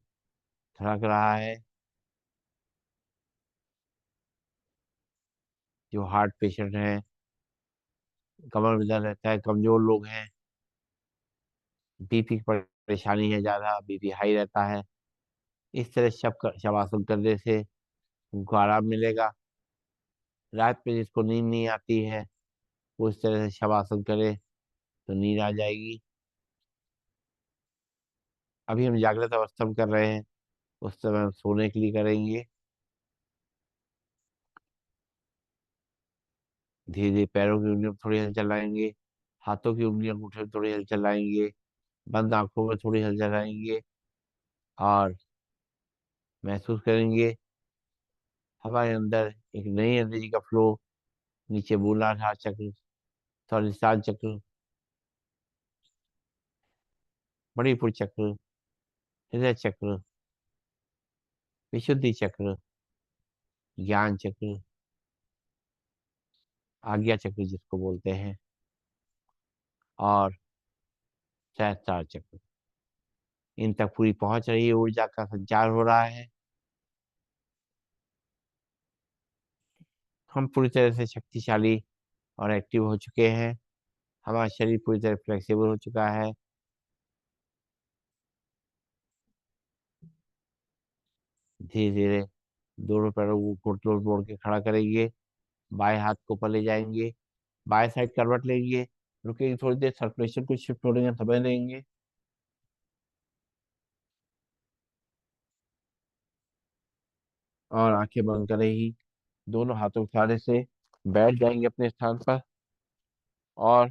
धड़क रहा है। जो हार्ट पेशेंट हैं, कमर में दर्द रहता है, कमजोर लोग हैं, बीपी की परेशानी है, ज्यादा बीपी हाई रहता है, इस तरह शवासन करने से उनको आराम मिलेगा। रात में जिसको नींद नहीं आती है वो इस तरह से शवासन करे तो नींद आ जाएगी। अभी हम जागृत अवस्था में कर रहे हैं, उस समय हम सोने के लिए करेंगे। धीरे धीरे पैरों की उंगलियों में थोड़ी हल चलाएंगे, हाथों की उंगलियों अंगूठे में थोड़ी हल चलाएंगे, बंद आंखों में थोड़ी हल चलाएंगे। और महसूस करेंगे हमारे अंदर एक नई एनर्जी का फ्लो। नीचे मूलाधार चक्र, स्वादिष्टान चक्र, मणिपुर चक्र, हृदय चक्र, विशुद्धि चक्र, ज्ञान चक्र, आज्ञा चक्र जिसको बोलते हैं, और सहस्त्रार चक्र, इन तक पूरी पहुंच रही है, ऊर्जा का संचार हो रहा है। हम पूरी तरह से शक्तिशाली और एक्टिव हो चुके हैं। हमारा शरीर पूरी तरह फ्लेक्सिबल हो चुका है। धीरे धीरे दोनों पैरों को घुटनों में मोड़ के खड़ा करेंगे। बाएं हाथ को ऊपर ले जाएंगे, बाएं साइड करवट लेंगे, रुकेंगे थोड़ी देर, सर्कुलेशन को शिफ्ट होने का समय लेंगे। और आंखें बंद करे ही दोनों हाथों के सहारे से बैठ जाएंगे अपने स्थान पर। और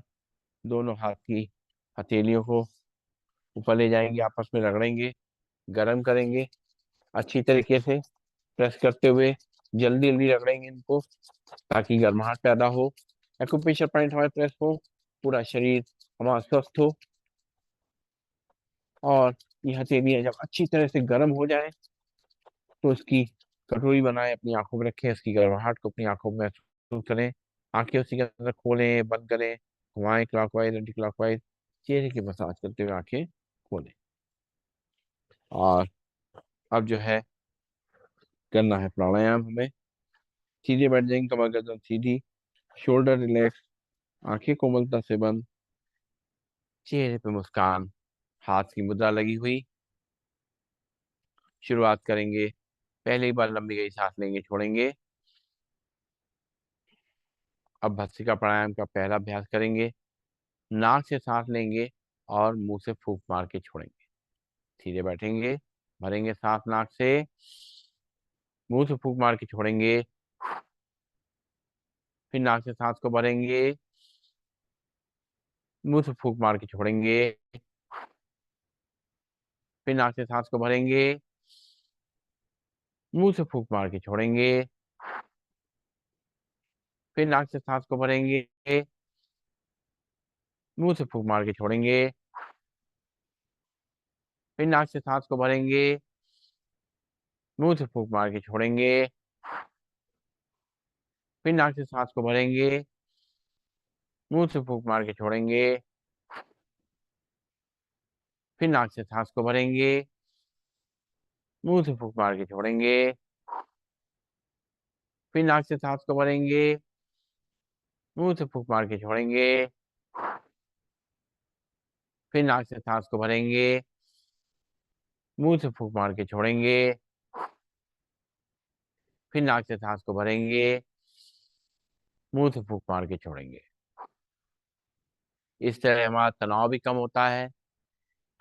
दोनों हाथ की हथेलियों को ऊपर ले जाएंगे, आपस में रगड़ेंगे, गर्म करेंगे अच्छी तरीके से, प्रेस करते हुए जल्दी जल्दी रगड़ेंगे इनको ताकि गर्माहट पैदा हो, एक्यूप्रेशर पॉइंट हमारे प्रेस हो, पूरा शरीर हमारा स्वस्थ हो। और ये हथेलियां जब अच्छी तरह से गर्म हो जाए तो इसकी कटोरी बनाए, अपनी आंखों में रखें, इसकी गर्माहट को अपनी आंखों में महसूस करें। आंखें उसी के अंदर खोलें, बंद करें, घुमाएं क्लॉकवाइज एंटी क्लॉकवाइज, चेहरे की मसाज करते हुए आंखें खोलें। और अब जो है करना है प्राणायाम हमें। सीधे बैठ जाएंगे, कमर गर्दन सीधी, शोल्डर रिलैक्स, आंखें कोमलता से बंद, चेहरे पे मुस्कान, हाथ की मुद्रा लगी हुई। शुरुआत करेंगे, पहली बार लंबी गई सांस लेंगे, छोड़ेंगे। अब भस्त्रिका प्राणायाम का पहला अभ्यास करेंगे। नाक से सांस लेंगे और मुंह से फूंक मार के छोड़ेंगे। सीधे बैठेंगे, भरेंगे सांस नाक से, मुंह से फूंक मार के छोड़ेंगे। फिर नाक से सांस को भरेंगे, मुंह से फूंक मार के छोड़ेंगे। फिर नाक से सांस को भरेंगे, मुंह से फूंक मार के छोड़ेंगे। फिर नाक से सांस को भरेंगे, मुंह से फूंक मार के छोड़ेंगे। फिर नाक से सांस को भरेंगे, मुंह से फूंक मार के छोड़ेंगे। फिर नाक से सांस को भरेंगे, मुंह से फूंक मार के छोड़ेंगे। फिर नाक से सांस को भरेंगे, मुंह से फूंक मार के छोड़ेंगे। फिर नाक से सांस को भरेंगे, मुंह से फूंक मार के छोड़ेंगे। फिर नाक से सांस को भरेंगे, मुंह से फूंक मार के छोड़ेंगे। फिर नाक से सांस को भरेंगे, मुंह से फूंक मार के छोड़ेंगे। इस तरह हमारा तनाव भी कम होता है।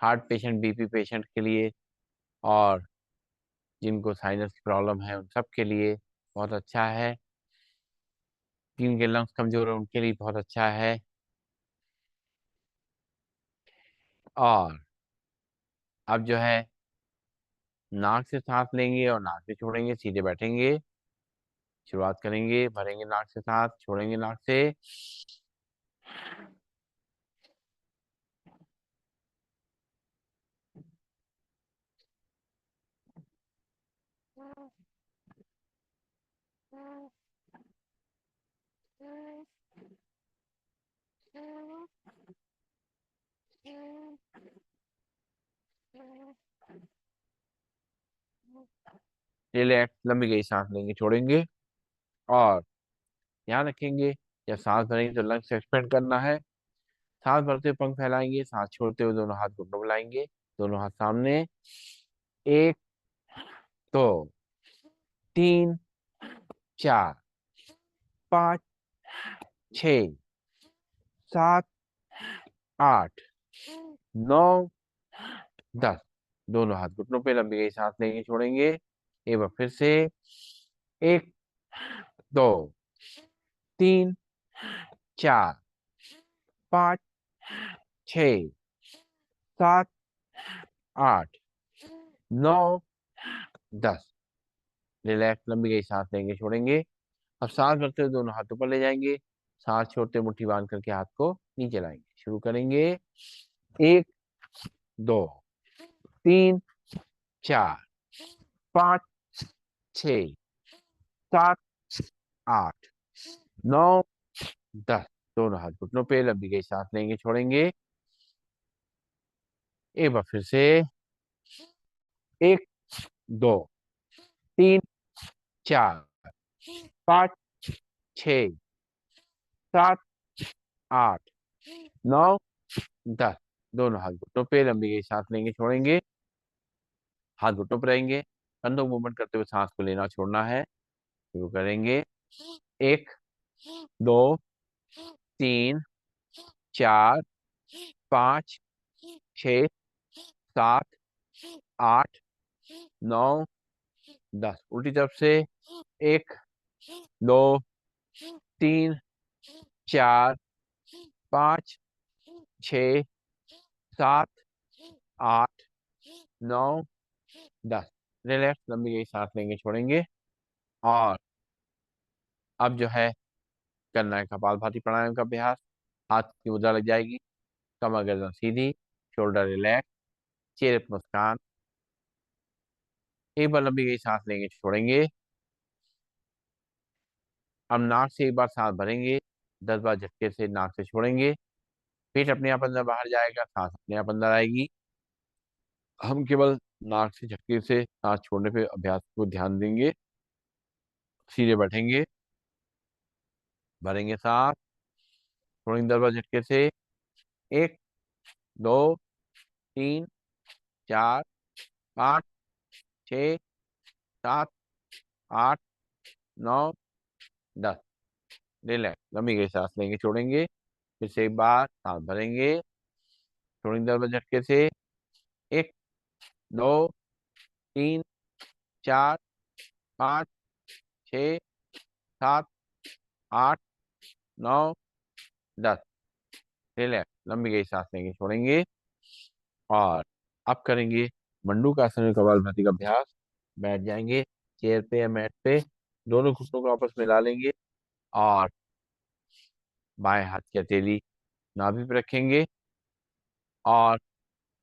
हार्ट पेशेंट, बीपी पेशेंट के लिए, और जिनको साइनस की प्रॉब्लम है उन सब के लिए बहुत अच्छा है। जिनके लंग्स कमजोर है उनके लिए बहुत अच्छा है। और अब जो है नाक से सांस लेंगे और नाक से छोड़ेंगे, सीधे बैठेंगे। शुरुआत करेंगे, भरेंगे नाक से सांस, छोड़ेंगे नाक से। रिलैक्स, लंबी गई सांस लेंगे, छोड़ेंगे। और ध्यान रखेंगे, जब सांस भरेंगे तो लंग्स एक्सपेंड करना है। सांस भरते हुए पंख फैलाएंगे, सांस छोड़ते हुए दोनों हाथ घुटनों में लाएंगे, दोनों हाथ सामने। एक, दो, तीन, चार, पाँच, छ, सात, आठ, नौ, 10। दोनों हाथ घुटनों पे, लंबी गई सांस लेंगे, छोड़ेंगे। एक बार फिर से, एक, दो, तीन, चार, पाँच, छ, सात, आठ, नौ, 10। रिलैक्स, लंबी गई सांस लेंगे, छोड़ेंगे। अब सांस भरते हुए दोनों हाथ ऊपर ले जाएंगे, सांस छोड़ते मुट्ठी बांध करके हाथ को नीचे लाएंगे। शुरू करेंगे, एक, दो, तीन, चार, पाँच, छ, सात, आठ, नौ, 10। दोनों हाथ घुटनों पे, लंबी गई सांस लेंगे, छोड़ेंगे। एक बार फिर से, एक, दो, तीन, चार, पाँच, छ, सात, आठ, नौ, 10। दोनों हाथ घुटनों पे, लंबी गई सांस लेंगे, छोड़ेंगे। हाथ घुटनों पर रहेंगे, कंधों को मूवमेंट करते हुए सांस को लेना छोड़ना है। शुरू करेंगे, एक, दो, तीन, चार, पाँच, छ, सात, आठ, नौ, 10। उल्टी तरफ से, एक, दो, तीन, चार, पाँच, छ, सात, आठ, नौ, 10। रिलैक्स, लंबी गई सांस लेंगे, छोड़ेंगे। और अब जो है करना है कपालभाति प्राणायाम का अभ्यास। हाथ की मुद्रा लग जाएगी, कमर गर्दन सीधी, शोल्डर रिलैक्स, चेहरे पर मुस्कान। एक बार लंबी गई सांस लेंगे, छोड़ेंगे। अब नाक से एक बार सांस भरेंगे, 10 बार झटके से नाक से छोड़ेंगे। पेट अपने आप अंदर बाहर जाएगा, सांस अपने आप अंदर आएगी। हम केवल नाक से झटके से सांस छोड़ने पे अभ्यास को ध्यान देंगे। सीधे बैठेंगे, भरेंगे सांस, छोड़ेंगे 10 बार झटके से। 1, 2, 3, 4, 5, 6, 7, 8, 9, 10। रिलैक्स, लंबी गई सांस लेंगे, छोड़ेंगे। फिर से एक बार सांस भरेंगे, छोड़ेंगे 10 बार झटके से। 1, 2, 3, 4, 5, 6, 7, 8, 9, 10। रिलैक्स, लंबी गई सांस लेंगे, छोड़ेंगे। और अब करेंगे मंडूकासन में कपालभाति का अभ्यास। बैठ जाएंगे चेयर पे या मैट पे, दोनों घुटनों को आपस में मिला लेंगे और बाएं हाथ की हथेली नाभि पे रखेंगे और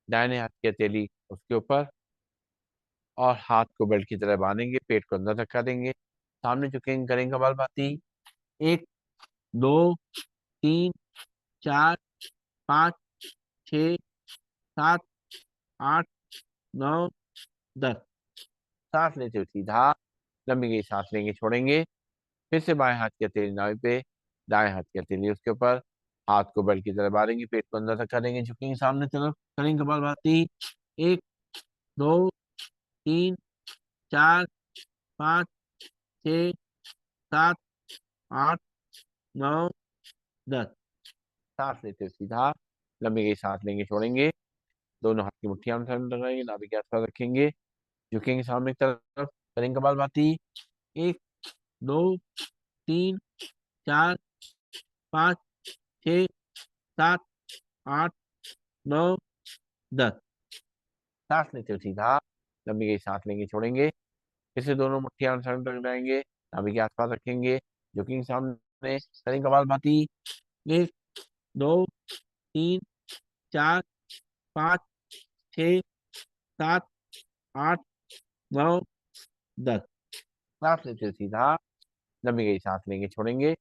दाहिने हाथ की हथेली उसके ऊपर, और हाथ को बेल्ट की तरह बांधेंगे, पेट को अंदर धक्का देंगे, सामने झुकेंगे, करेंगे कपालभाति। 1, 2, 3, 4, 5, 6, 7, 8, 9, 10। सांस लेते हुए सीधा लंबी गई सांस लेंगे, छोड़ेंगे। फिर से बाएं हाथ की हथेली नाभि पे, दाएं हाथ की हथेली उसके ऊपर, हाथ को बेल्ट की तरह बांधेंगे, पेट को अंदर धक्का देंगे, झुकेंगे सामने तरफ, करेंगे कपालभाति। 1, 2, 3, 4, 5, 6, 7, 8, 9, 10। सांस लेते हुए सीधा लंबी गई सांस लेंगे, छोड़ेंगे। दोनों हाथ की मुट्ठियां लगाएंगे, नाभि के आसपास रखेंगे, झुकेंगे सामने की तरफ, करेंगे कपालभाति। 1, 2, 3, 4, 5, 6, 7, 8, 9, 10। सांस लेते हुए सीधा लंबी गई सांस लेंगे, छोड़ेंगे। फिर से दोनों मुट्ठियां रख जाएंगे, नाभि के आसपास रखेंगे, झुकेंगे सामने, करेंगे कपालभाति। 1, 2, 3, 4, 5, 6, 7, 8, 9, 10। सांस लेते हुए सीधा लंबी गई सांस लेंगे, छोड़ेंगे।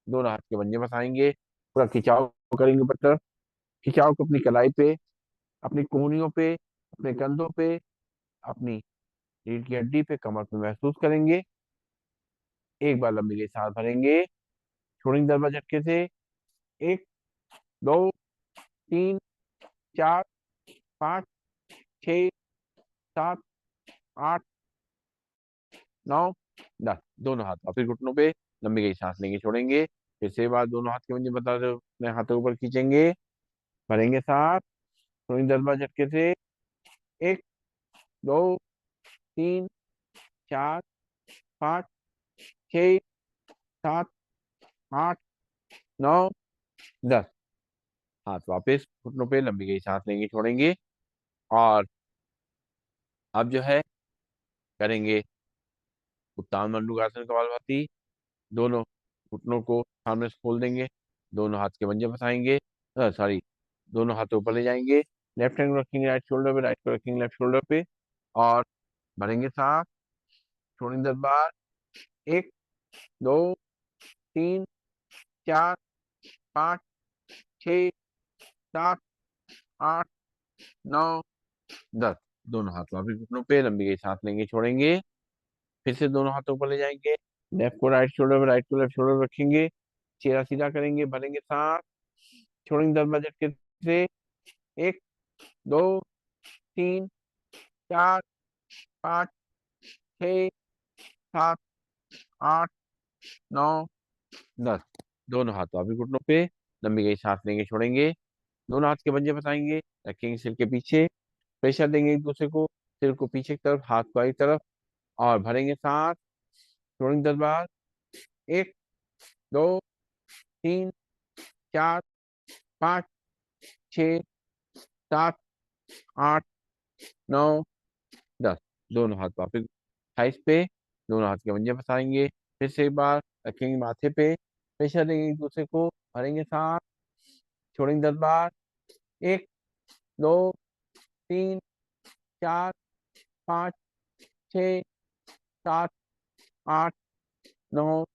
दोनों हाथ के पंजे फंसाएंगे, पूरा खिंचाव करेंगे ऊपर तरफ। खिंचाव को अपनी कलाई पे, अपनी कोहनियों पे, अपने कंधों पे, अपनी रीढ़ की हड्डी पे, कमर पे महसूस करेंगे। एक बार लंबी गई सांस भरेंगे, छोड़ेंगे 10 बार झटके से। 1, 2, 3, 4, 5, 6, 7, 8, 9, 10। दोनों हाथ वापिस घुटनों पे, लंबी गई सांस लेंगे, छोड़ेंगे। फिर से बार दोनों हाथ के पंजे बता दो, अपने हाथों ऊपर खींचेंगे, भरेंगे सांस, छोड़ेंगे 10 बार झटके से। 1, 2, 3, 4, 5, 6, 7, 8, 9, 10। हाथ वापस घुटनों पे, लंबी गई सांस लेंगे, छोड़ेंगे। और अब जो है करेंगे उत्तान मंडूकासन कपालभाति। दोनों घुटनों को सामने से खोल देंगे, दोनों हाथ के पंजे फंसाएंगे, सॉरी, दोनों हाथों ऊपर ले जाएंगे, लेफ्ट हैंड को रखेंगे राइट शोल्डर पे, राइट को रखेंगे लेफ्ट शोल्डर पे, और भरेंगे सांस, छोड़ेंगे 10 बार। 1, 2, 3, 4, 5, 6, 7, 8, 9, 10। दोनों हाथ वापिस घुटनों पे, लंबी गई सांस लेंगे, छोड़ेंगे। फिर से दोनों हाथों ऊपर ले जाएंगे, लेफ्ट को राइट शोल्डर पे, राइट को लेफ्ट शोल्डर पे रखेंगे, चेहरा सीधा करेंगे, भरेंगे सांस, छोड़ेंगे 10 बार झटके से। 1, 2, 3, 4, 5, 6, 7, 8, 9, 10। दोनों हाथ वापिस घुटनों पे, लंबी गई सांस लेंगे, छोड़ेंगे। दोनों हाथ के पंजे फंसाएंगे, रखेंगे सिर के पीछे, प्रेशर देंगे एक दूसरे को, सिर को पीछे की तरफ, हाथ को आगे तरफ, और भरेंगे सांस, छोड़ेंगे 10 बार। 1, 2, 3, 4, 5, 6, 7, 8, 9, 10। दोनों हाथ वापिस थाइस पे, दोनों हाथ के पंजे फंसाएंगे, फिर से एक बार रखेंगे माथे पे, प्रेशर देंगे एक दूसरे को, भरेंगे सांस, छोड़ेंगे 10 बार। 1, 2, 3, 4, 5, 6, 7, 8, 9,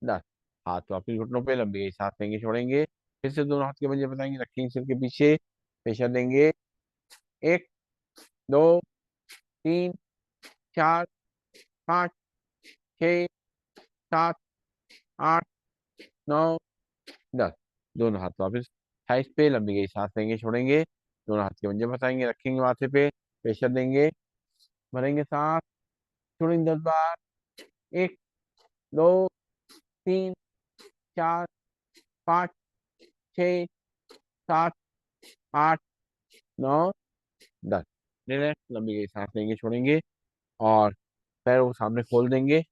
10। हाथ वापिस घुटनों पे, लंबी गई सांस लेंगे छोड़ेंगे। फिर से दोनों हाथ के पंजे बताएंगे, रखेंगे सिर के पीछे, प्रेशर देंगे। 1, 2, 3, 4, 5, 6, 7, 8, 9, 10। दोनों हाथ वापस थाइस पे, लंबी गई सांस लेंगे छोड़ेंगे। दोनों हाथ के पंजे फंसाएंगे, रखेंगे माथे पे, प्रेशर देंगे, भरेंगे सांस, छोड़ेंगे 10 बार। 1, 2, 3, 4, 5, 6, 7, 8, 9, 10। रिलैक्स, लंबी गई सांस लेंगे छोड़ेंगे, और पैरों को सामने खोल देंगे,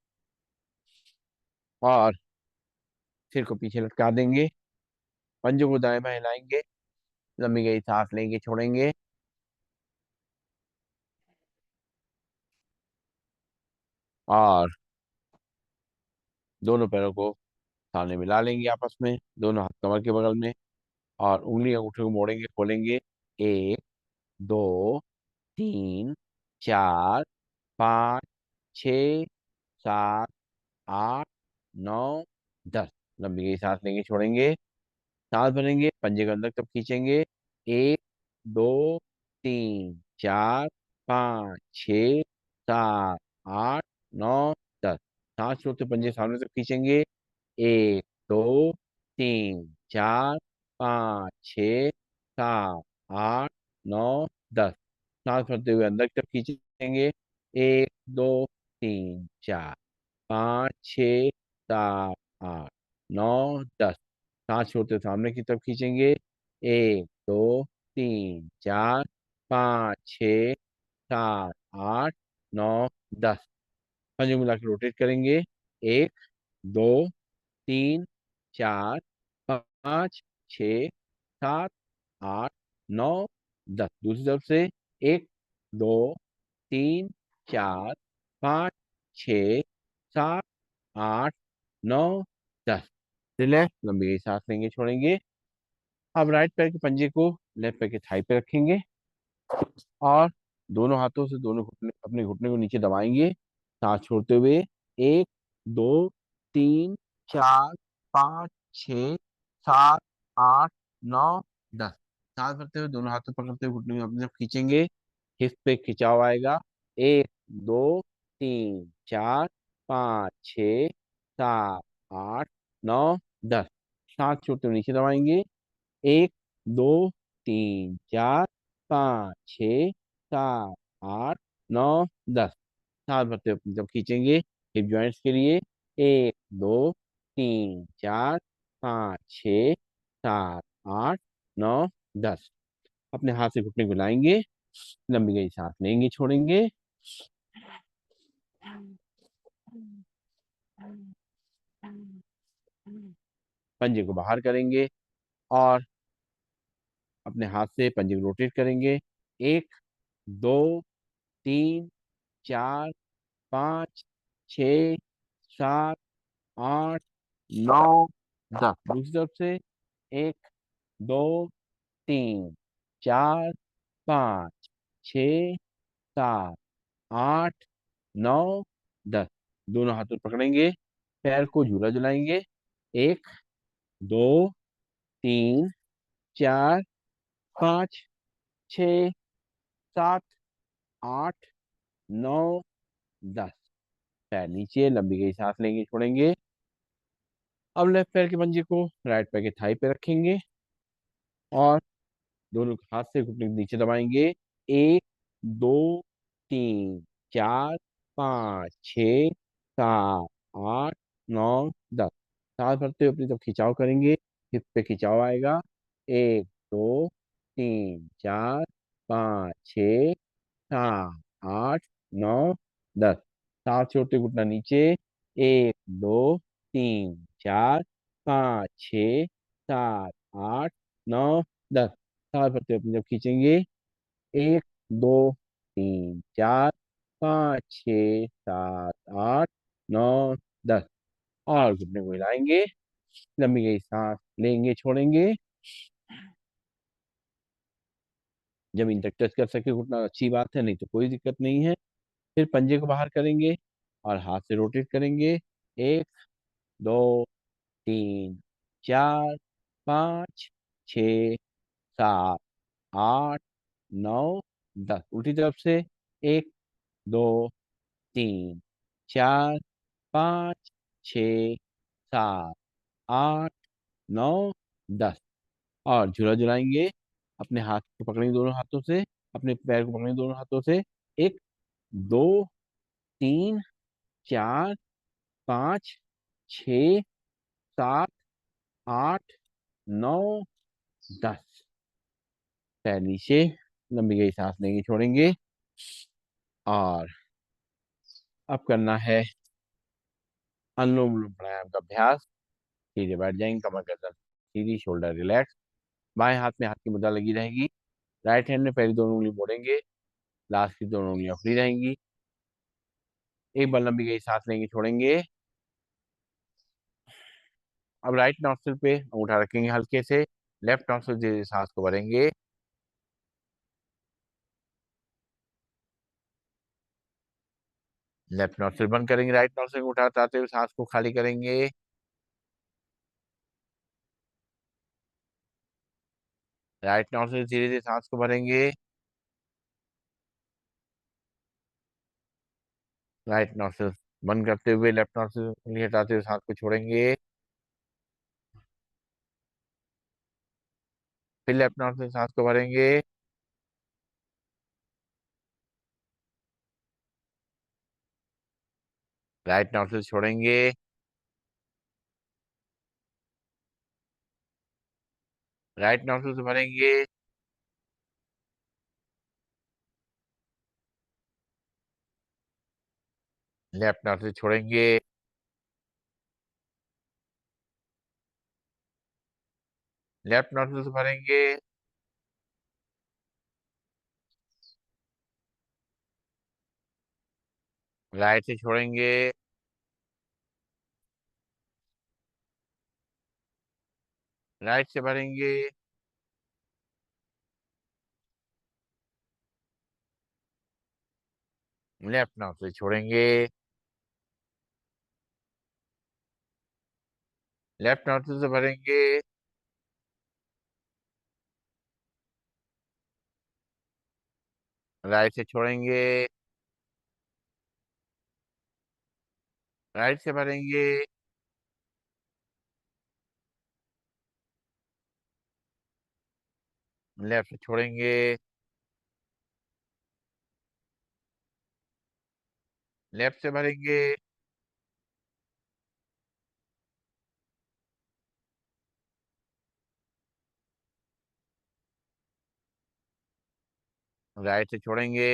और सिर को पीछे लटका देंगे, पंजों को दाएं बाएं हिलाएंगे, लंबी गई सांस लेंगे छोड़ेंगे, और दोनों पैरों को सामने मिला लेंगे आपस में, दोनों हाथ कमर के बगल में, और उंगली अंगूठे को मोड़ेंगे खोलेंगे। 1, 2, 3, 4, 5, 6, 7, 8, 9, 10। लंबी गई सांस लेंगे छोड़ेंगे, सांस भरेंगे, पंजे के अंदर तब खींचेंगे। 1, 2, 3, 4, 5, 6, 7, 8, 9, 10। सांस छोड़ते पंजे सामने तक खींचेंगे। 1, 2, 3, 4, 5, 6, 7, 8, 9, 10। सांस भरते हुए अंदर की तरफ खींचेंगे। 1, 2, 3, 4, 5, 6, 7, 8, 9, 10। सांस छोड़ते हुए सामने की तरफ खींचेंगे। 1, 2, 3, 4, 5, 6, 7, 8, 9, 10। पंजे मिला के रोटेट करेंगे। 1, 2, 3, 4, 5, 6, 7, 8, 9, 10। दूसरी तरफ से। 1, 2, 3, 4, 5, 6, 7, 8, 9, 10। रिलैक्स, लंबी गई सांस लेंगे छोड़ेंगे। अब राइट पैर के पंजे को लेफ्ट पैर के थाई पे रखेंगे, और दोनों हाथों से दोनों घुटने, अपने घुटने को नीचे दबाएंगे, सांस छोड़ते हुए। 1, 2, 3, 4, 5, 6, 7, 8, 9, 10। सांस भरते हुए दोनों हाथों पकड़ते हुए घुटने को अपनी तरफ खींचेंगे, हिप पे खिंचाव आएगा। 1, 2, 3, 4, 5, 6, 7, 8, 9, 10। सांस छोड़ते हुए नीचे दबाएंगे। 1, 2, 3, 4, 5, 6, 7, 8, 9, 10। सांस भरते हुए अपनी तरफ खींचेंगे हिप जॉइंट्स के लिए। 1, 2, 3, 4, 5, 6, 7, 8, 9, 10। अपने हाथ से घुटने को हिलाएंगे, लंबी गई सांस लेंगे छोड़ेंगे, पंजे को बाहर करेंगे, और अपने हाथ से पंजे को रोटेट करेंगे। 1, 2, 3, 4, 5, 6, 7, 8, 9, 10। दूसरी तरफ से। 1, 2, 3, 4, 5, 6, 7, 8, 9, 10। दोनों हाथों पकड़ेंगे, पैर को झूला झुलाएंगे। 1, 2, 3, 4, 5, 6, 7, 8, 9, 10। पैर नीचे, लंबी गई सांस लेंगे छोड़ेंगे। अब लेफ्ट पैर के पंजे को राइट पैर के थाई पे रखेंगे, और दोनों हाथ से घुटने के नीचे दबाएंगे। 1, 2, 3, 4, 5, 6, 7, 8, 9, 10। सांस भरते हुए अपनी तरफ खिंचाव करेंगे, हिप पे खिंचाव आएगा। 1, 2, 3, 4, 5, 6, 7, 8, 9, 10। सांस छोड़ते घुटना नीचे। 1, 2, 3, 4, 5, 6, 7, 8, 9, 10। सांस भरते हुए अपनी तरफ खींचेंगे। 1, 2, 3, 4, 5, 6, 7, 8, 9, 10। और घुटने को हिलाएंगे, लंबी गई सांस लेंगे छोड़ेंगे, जमीन तक टच कर सके घुटना, अच्छी बात है, नहीं तो कोई दिक्कत नहीं है। फिर पंजे को बाहर करेंगे और हाथ से रोटेट करेंगे। एक, दो, तीन, चार, पाँच, छ, सात, आठ, नौ, 10। उल्टी तरफ से। एक, दो, तीन, चार, पाँच, छ, सात, आठ, नौ, 10। और झूला झुलाएंगे। अपने हाथ को पकड़ेंगे दोनों हाथों से, अपने पैर को पकड़ेंगे दोनों हाथों से। एक, दो, तीन, चार, पाँच, छ, सात, आठ, नौ, 10। पैर नीचे, लंबी गई सांस लेंगे, छोड़ेंगे। और अब करना है अनुलोम विलोम प्राणायाम का अभ्यास। सीधे बैठ जाएंगे, कमर गर्दन सीधी, शोल्डर रिलैक्स। बाएं हाथ में हाथ की मुद्रा लगी रहेगी। राइट हैंड में पहली दोनों उंगली मोड़ेंगे, लास्ट की दोनों उंगलियां फ्री रहेंगी। एक बार लंबी गई सांस लेंगे, छोड़ेंगे। अब राइट नॉस्ट्रिल पे अंगूठा रखेंगे हल्के से, लेफ्ट नॉस्ट्रिल से सांस को भरेंगे। लेफ्ट नॉस्ट्रिल बंद करेंगे, राइट नॉस्ट्रिल अंगूठा हटाते हुए सांस को खाली करेंगे। राइट नॉस्ट्रिल से धीरे धीरे सांस को भरेंगे। राइट नॉस्ट्रिल बंद करते हुए लेफ्ट नॉस्ट्रिल उंगली हटाते हुए सांस को छोड़ेंगे। फिर लेफ्ट नॉस्ट्रिल से सांस को भरेंगे। राइट नॉस्ट्रिल छोड़ेंगे। राइट नॉस्ट्रिल से भरेंगे। लेफ्ट नॉस्ट्रिल छोड़ेंगे। लेफ्ट नॉस्ट्रिल से भरेंगे। राइट से छोड़ेंगे। राइट से भरेंगे। लेफ्ट नॉस्ट्रिल छोड़ेंगे। लेफ्ट नॉस्ट्रिल से भरेंगे। राइट से छोड़ेंगे। राइट से भरेंगे। लेफ्ट से छोड़ेंगे। लेफ्ट से भरेंगे। राइट से छोड़ेंगे।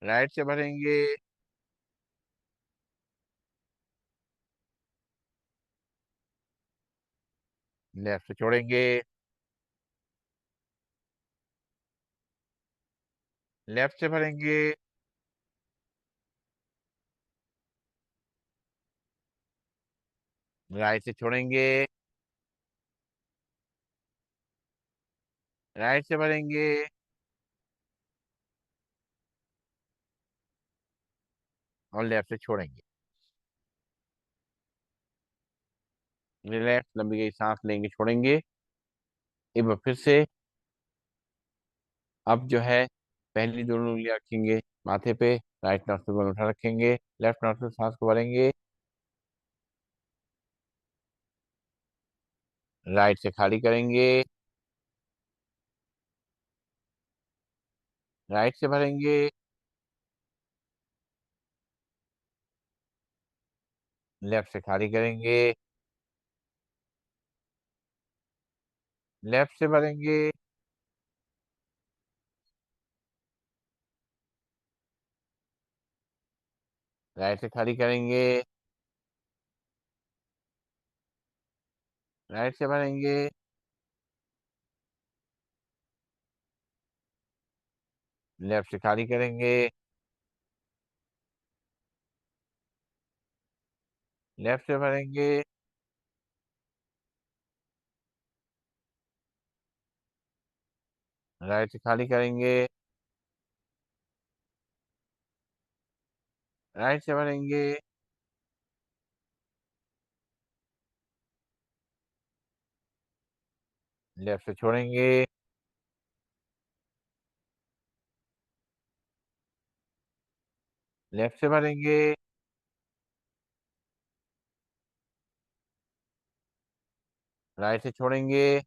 राइट से भरेंगे। लेफ्ट से छोड़ेंगे। लेफ्ट से भरेंगे। राइट से छोड़ेंगे। राइट से भरेंगे। और लेफ्ट से छोड़ेंगे। रिलैक्स, लंबी गई सांस लेंगे, छोड़ेंगे। एक बार फिर से। अब जो है पहली दोनों उंगलियां रखेंगे माथे पे, राइट नॉस्ट्रिल पर उठा रखेंगे, लेफ्ट नॉस्ट्रिल सांस को भरेंगे। राइट से खाली करेंगे। राइट से भरेंगे। लेफ्ट से खाली करेंगे। लेफ्ट से भरेंगे। राइट से खाली करेंगे। राइट से भरेंगे। लेफ्ट से खाली करेंगे। लेफ्ट से भरेंगे। राइट से खाली करेंगे, राइट से भरेंगे, लेफ्ट से छोड़ेंगे, लेफ्ट से भरेंगे, राइट से छोड़ेंगे,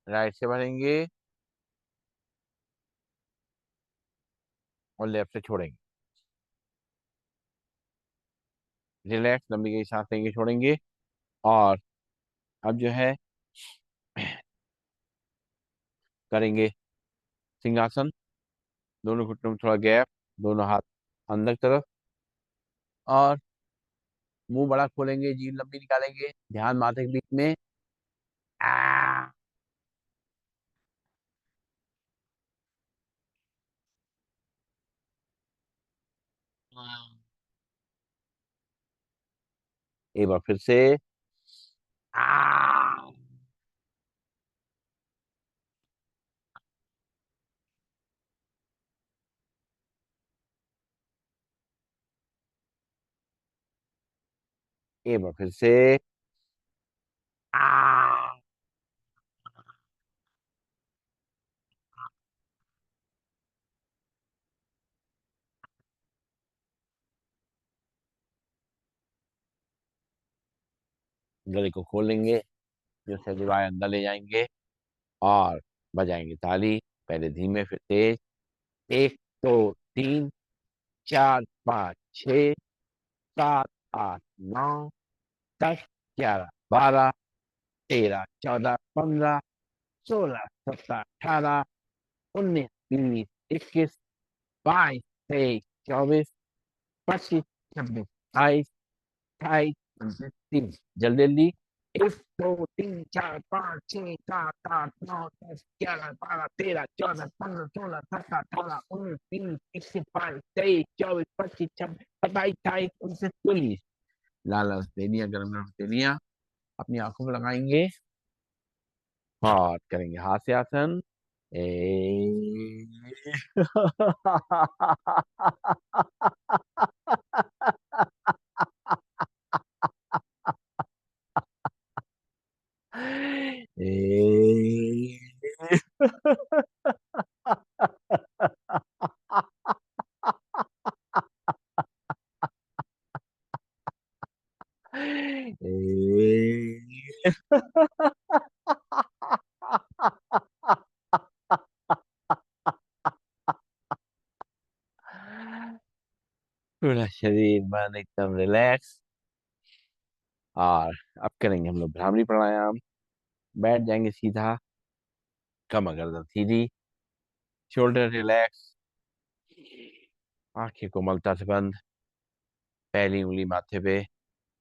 राइट से भरेंगे और लेफ्ट से छोड़ेंगे। रिलैक्स, लंबी गहरी सांस लेंगे, छोड़ेंगे। और अब जो है करेंगे सिंहासन। दोनों घुटनों में थोड़ा गैप, दोनों हाथ अंदर की तरफ, और मुंह बड़ा खोलेंगे, जीभ लंबी निकालेंगे, ध्यान माथे के बीच में। आ, एक बार फिर से। आ, एक बार फिर से। आ, गले को खोलेंगे, जो सजवाए अंदर ले जाएंगे और बजाएंगे ताली। पहले धीमे फिर तेज। एक, दो, तीन, चार, पाँच, छ, सात, आठ, नौ, 10, 11, 12, 13, 14, 15, 16, 17, 18, 19, 20, 21, 22, 23, 24, 25, 26, 28, 29, 30। जल्दी जल्दी। एक, दो, तीन, चार, पाँच, छह, सात, आठ, नौ, 10, 11, 12, 13, 14, 15, 16, 17, 18, 19, 20, 21, 22, 23, 24, 25, 26, 27, 28, 29, 30। लाल लाल हथेलियां, गरम गरम हथेलियां अपनी आंखों में लगाएंगे और करेंगे हास्य आसन। ए ए ए पूरा शरीर मन एकदम रिलैक्स। और अब करेंगे हम लोग भ्रामरी प्राणायाम। बैठ जाएंगे सीधा, कमर गर्दन सीधी, शोल्डर रिलैक्स, आंखें कोमलता से बंद, पहली उंगली माथे पे,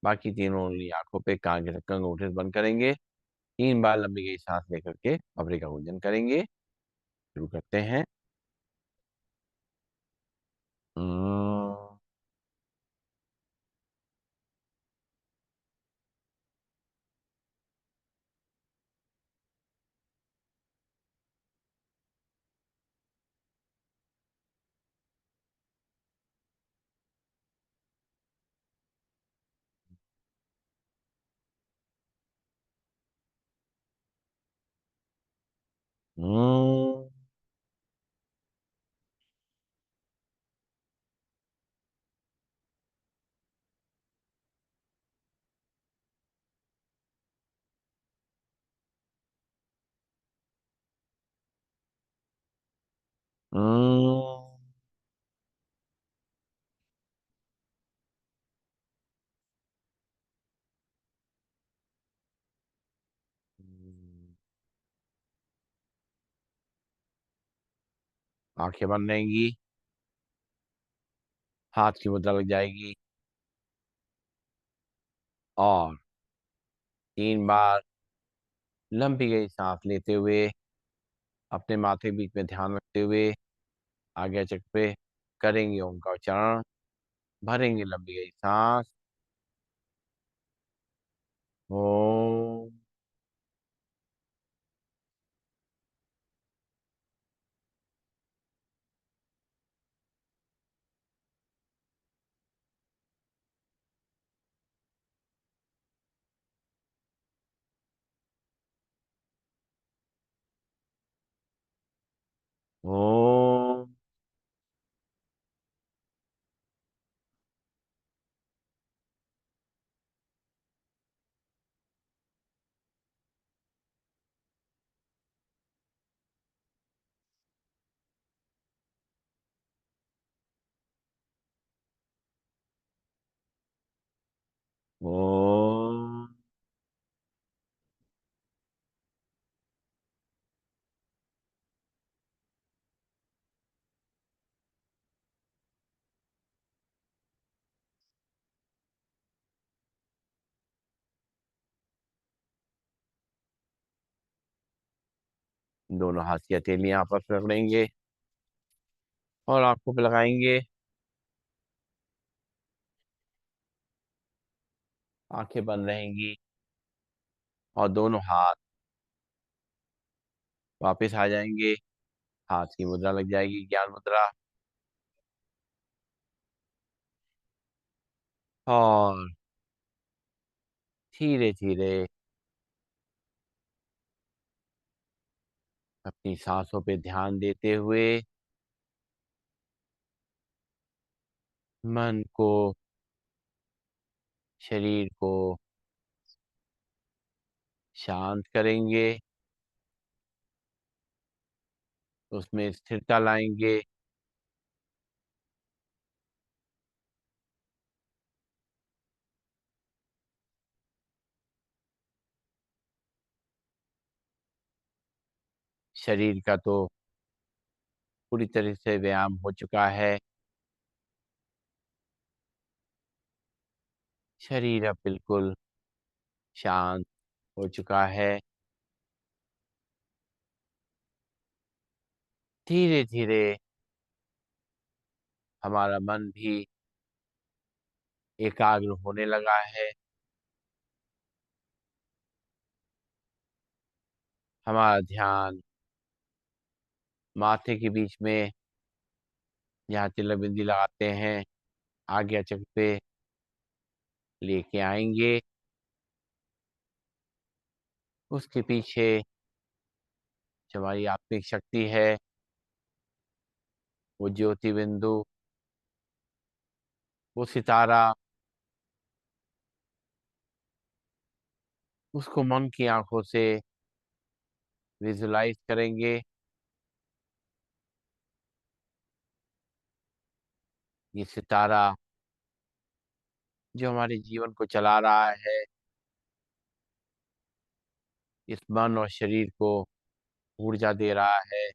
बाकी तीनों उंगली आंखों पे, कान के ढक्कन को अंगूठे से बंद करेंगे। 3 बार लंबी गई सांस लेकर के भवरे का गुंजन करेंगे। शुरू करते हैं। हम्म, हम्म, हम्म। आंखें बंद रहेंगी, हाथ की मुद्रा लग जाएगी और 3 बार लंबी गई सांस लेते हुए अपने माथे के बीच में ध्यान रखते हुए आगे चक पे करेंगे ओम का उच्चारण। भरेंगे लंबी गई सांस। ओम। ओम। ओम। दोनों हाथ की हथेलियां आपस में पकड़ेंगे और आंखों पे लगाएंगे। आंखें बंद रहेंगी और दोनों हाथ वापस आ जाएंगे। हाथ की मुद्रा लग जाएगी, ज्ञान मुद्रा। और धीरे धीरे अपनी सांसों पे ध्यान देते हुए मन को, शरीर को शांत करेंगे। उसमें स्थिरता लाएंगे। शरीर का तो पूरी तरह से व्यायाम हो चुका है। शरीर अब बिल्कुल शांत हो चुका है। धीरे धीरे हमारा मन भी एकाग्र होने लगा है। हमारा ध्यान माथे के बीच में, जहाँ तिलक बिंदी लगाते हैं, आज्ञा चक्र पे लेके आएंगे। उसके पीछे जो हमारी आत्मिक शक्ति है, वो ज्योति बिंदु, वो सितारा, उसको मन की आंखों से विजुलाइज करेंगे। ये सितारा जो हमारे जीवन को चला रहा है, इस मन और शरीर को ऊर्जा दे रहा है।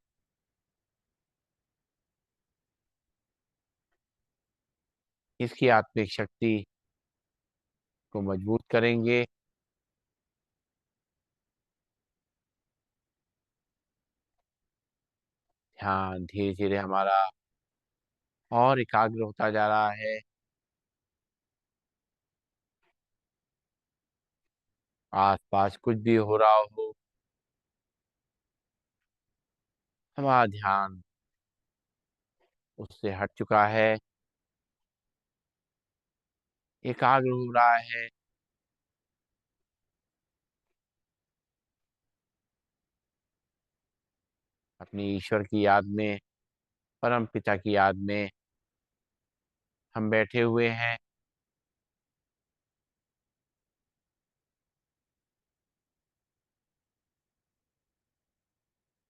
इसकी आत्मिक शक्ति को मजबूत करेंगे। ध्यान धीरे धीरे हमारा और एकाग्र होता जा रहा है। आसपास कुछ भी हो रहा हो, हमारा ध्यान उससे हट चुका है, एकाग्र हो रहा है। अपनी ईश्वर की याद में, परम पिता की याद में हम बैठे हुए हैं।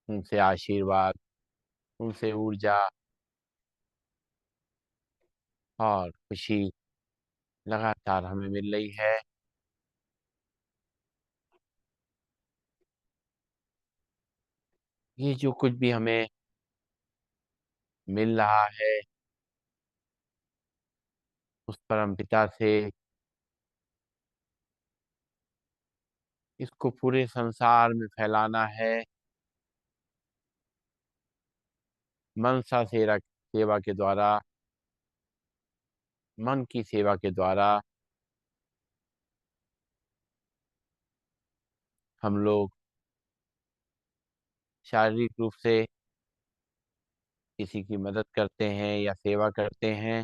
उनसे आशीर्वाद, उनसे ऊर्जा और खुशी लगातार हमें मिल रही है। ये जो कुछ भी हमें मिल रहा है, उस परम पिता से इसको पूरे संसार में फैलाना है। मनसा सेवा के द्वारा, मन की सेवा के द्वारा हम लोग शारीरिक रूप से किसी की मदद करते हैं या सेवा करते हैं।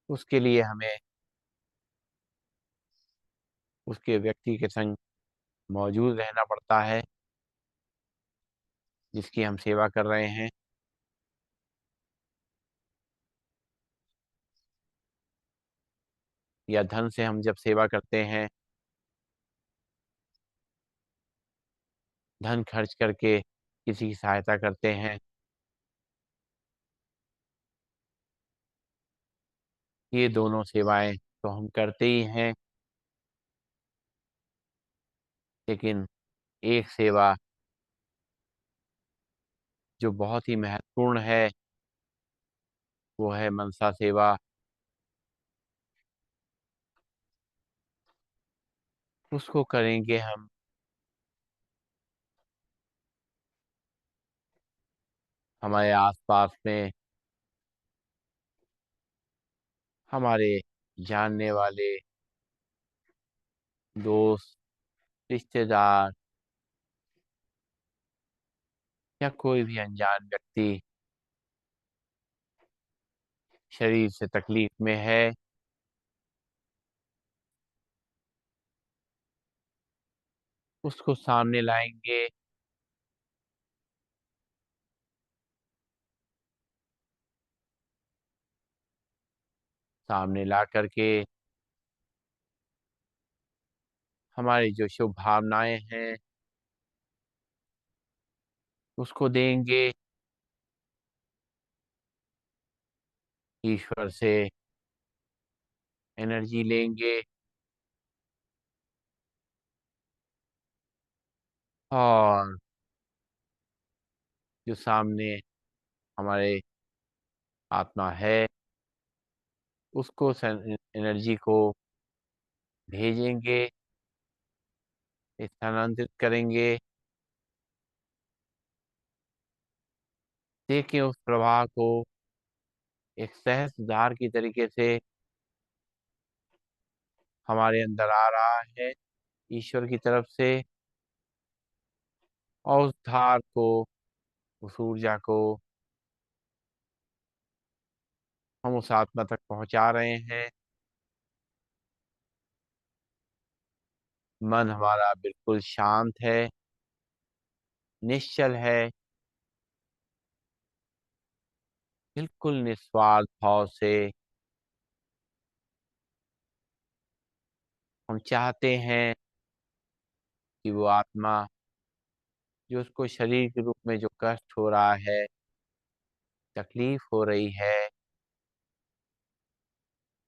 उसके लिए हमें उसके व्यक्ति के संग मौजूद रहना पड़ता है, जिसकी हम सेवा कर रहे हैं। या धन से हम जब सेवा करते हैं, धन खर्च करके किसी की सहायता करते हैं, ये दोनों सेवाएं तो हम करते ही हैं। लेकिन एक सेवा जो बहुत ही महत्वपूर्ण है, वो है मनसा सेवा। उसको करेंगे हम हमारे आसपास में हमारे जानने वाले दोस्त, रिश्तेदार या कोई भी अनजान व्यक्ति शरीर से तकलीफ में है, उसको सामने लाएंगे। सामने ला करके हमारी जो शुभ भावनाएं हैं उसको देंगे। ईश्वर से एनर्जी लेंगे और जो सामने हमारे आत्मा है उसको एनर्जी को भेजेंगे, स्थानांतरित करेंगे। देखें उस प्रवाह को एक सहज धार की तरीके से हमारे अंदर आ रहा है ईश्वर की तरफ से। और उस धार को, उस ऊर्जा को हम उस आत्मा तक पहुंचा रहे हैं। मन हमारा बिल्कुल शांत है, निश्चल है, बिल्कुल निस्वार्थ भाव से हम चाहते हैं कि वो आत्मा जो उसको शरीर के रूप में जो कष्ट हो रहा है, तकलीफ हो रही है,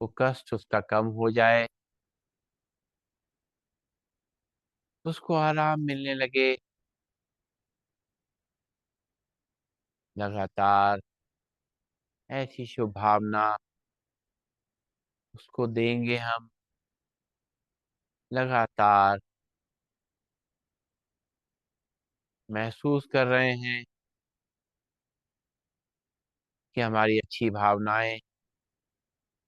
वो कष्ट उसका कम हो जाए, उसको आराम मिलने लगे। लगातार ऐसी शुभ भावना उसको देंगे हम। लगातार महसूस कर रहे हैं कि हमारी अच्छी भावनाएं,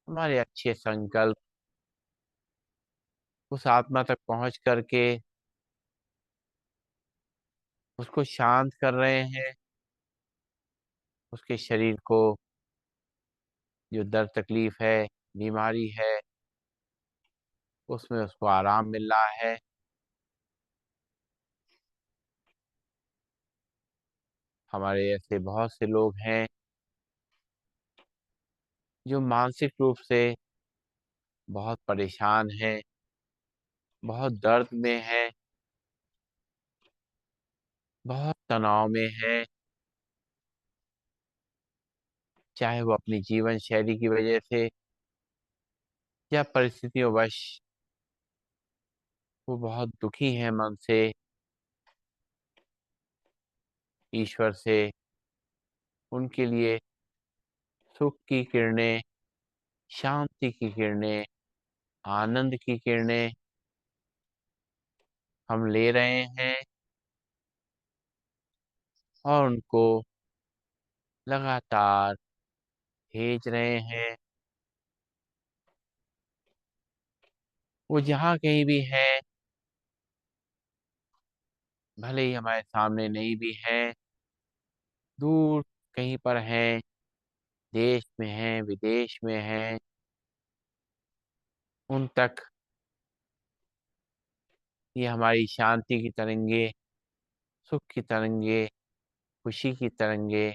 हमारे अच्छे संकल्प उस आत्मा तक पहुंच करके उसको शांत कर रहे हैं। उसके शरीर को जो दर्द तकलीफ है, बीमारी है, उसमें उसको आराम मिल रहा है। हमारे ऐसे बहुत से लोग हैं जो मानसिक रूप से बहुत परेशान हैं, बहुत दर्द में हैं, बहुत तनाव में हैं। चाहे वो अपनी जीवन शैली की वजह से या परिस्थितियों वश वो बहुत दुखी हैं मन से। ईश्वर से उनके लिए सुख की किरणें, शांति की किरणें, आनंद की किरणें हम ले रहे हैं और उनको लगातार भेज रहे हैं। वो जहाँ कहीं भी है, भले ही हमारे सामने नहीं भी है, दूर कहीं पर हैं, देश में हैं, विदेश में हैं, उन तक ये हमारी शांति की तरंगे, सुख की तरंगे, खुशी की तरंगे,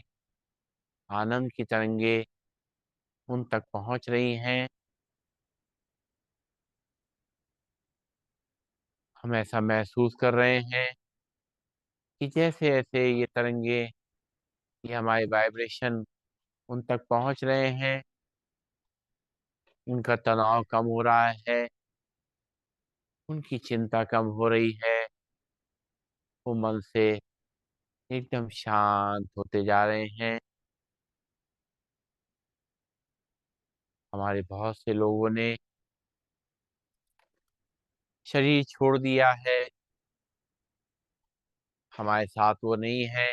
आनंद की तरंगे उन तक पहुंच रही हैं। हम ऐसा महसूस कर रहे हैं कि जैसे जैसे ये तरंगे, ये हमारे वाइब्रेशन उन तक पहुंच रहे हैं, उनका तनाव कम हो रहा है, उनकी चिंता कम हो रही है, वो मन से एकदम शांत होते जा रहे हैं। हमारे बहुत से लोगों ने शरीर छोड़ दिया है, हमारे साथ वो नहीं है,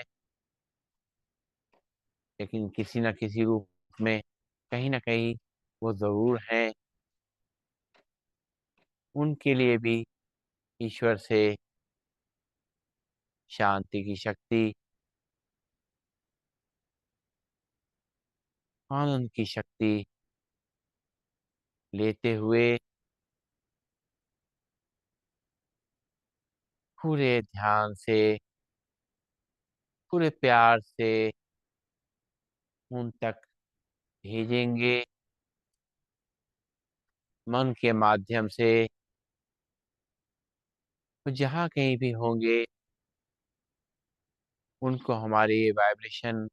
लेकिन किसी न किसी रूप में कहीं न कहीं वो ज़रूर हैं। उनके लिए भी ईश्वर से शांति की शक्ति, आनंद की शक्ति लेते हुए पूरे ध्यान से, पूरे प्यार से उन तक भेजेंगे। मन के माध्यम से वो जहाँ कहीं भी होंगे, उनको हमारी ये वाइब्रेशन,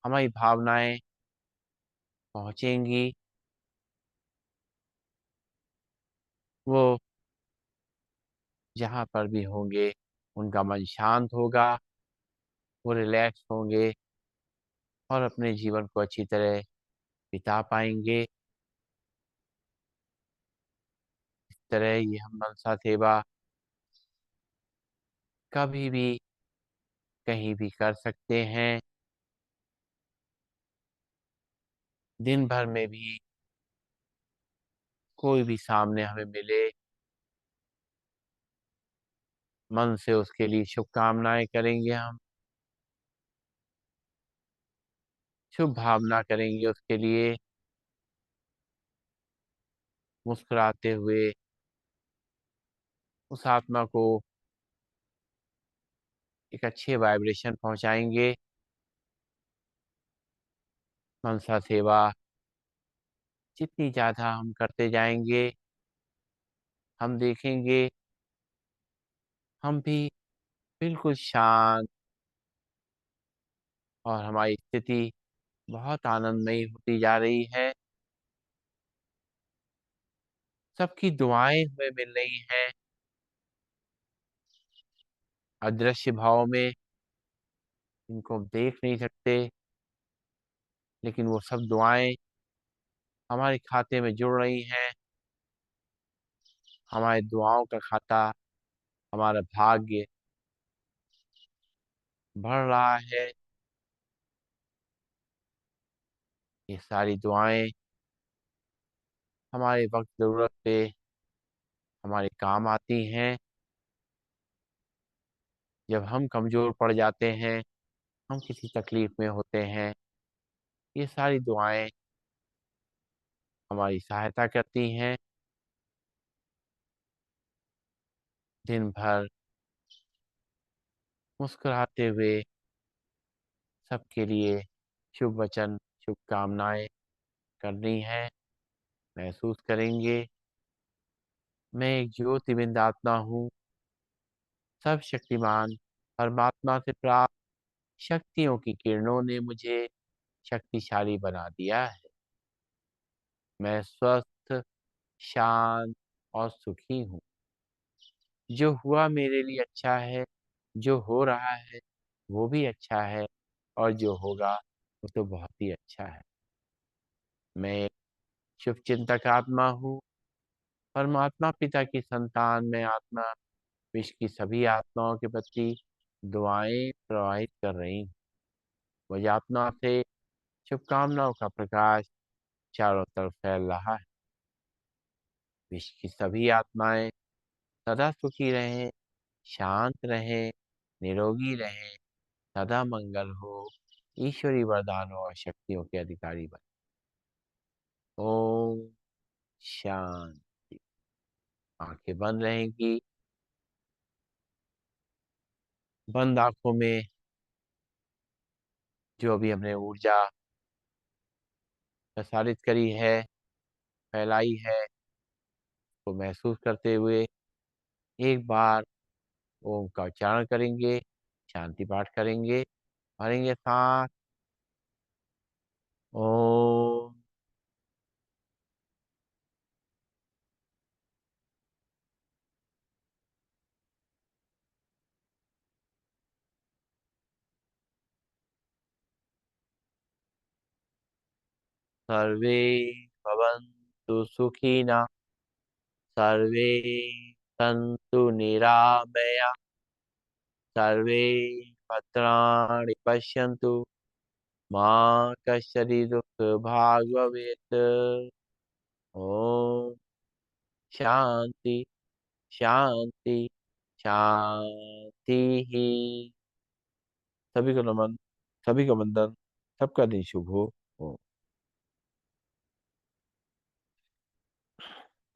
हमारी भावनाएँ पहुँचेंगी। वो जहाँ पर भी होंगे, उनका मन शांत होगा, वो रिलैक्स होंगे और अपने जीवन को अच्छी तरह बिता पाएँगे। इस तरह ये हम मनसा सेवा कभी भी, कहीं भी कर सकते हैं। दिन भर में भी कोई भी सामने हमें मिले, मन से उसके लिए शुभकामनाएँ करेंगे हम, शुभ भावना करेंगे उसके लिए, मुस्कुराते हुए उस आत्मा को एक अच्छे वाइब्रेशन पहुँचाएँगे। मनसा सेवा जितनी ज़्यादा हम करते जाएँगे, हम देखेंगे हम भी बिल्कुल शांत और हमारी स्थिति बहुत आनंदमयी होती जा रही है। सबकी दुआएँ हमें मिल रही हैं, अदृश्य भाव में, इनको हम देख नहीं सकते, लेकिन वो सब दुआएँ हमारे खाते में जुड़ रही हैं। हमारी दुआओं का खाता, हमारा भाग्य बढ़ रहा है। ये सारी दुआएँ हमारे वक़्त ज़रूरत पे हमारे काम आती हैं। जब हम कमज़ोर पड़ जाते हैं, हम किसी तकलीफ़ में होते हैं, ये सारी दुआएँ हमारी सहायता करती हैं। दिन भर मुस्कुराते हुए सबके लिए शुभ वचन, शुभकामनाएँ करनी हैं, महसूस करेंगे। मैं एक ज्योतिर्विंद आत्मा हूँ, सर्वशक्तिमान परमात्मा से प्राप्त शक्तियों की किरणों ने मुझे शक्तिशाली बना दिया है। मैं स्वस्थ, शांत और सुखी हूँ। जो हुआ मेरे लिए अच्छा है, जो हो रहा है वो भी अच्छा है और जो होगा वो तो बहुत ही अच्छा है। मैं एक शुभचिंतक आत्मा हूँ, परमात्मा पिता की संतान मैं आत्मा विश्व की सभी आत्माओं के प्रति दुआएँ प्रवाहित कर रही हूँ। मुझ आत्मा से शुभकामनाओं का प्रकाश चारों तरफ फैल रहा है। विश्व की सभी आत्माएँ सदा सुखी रहें, शांत रहें, निरोगी रहें, सदा मंगल हो, ईश्वरी वरदानों और शक्तियों के अधिकारी बनें। ओम शांति। आँखें बंद रहेंगी। बंद आंखों में जो भी हमने ऊर्जा प्रसारित करी है, फैलाई है, को महसूस करते हुए एक बार ओम का उच्चारण करेंगे, शांति पाठ करेंगे, भरेंगे सांस। ओम। सर्वे भवन्तु सुखिनः, सर्वे सन्तु निरामया, सर्वे भद्राणि पश्यन्तु, मा कश्चित् दुःखभाग् भवेत्। ओम। शांति शांति शांति ही। सभी को नमन, सभी को वंदन, सबका दिन शुभ हो। ओम।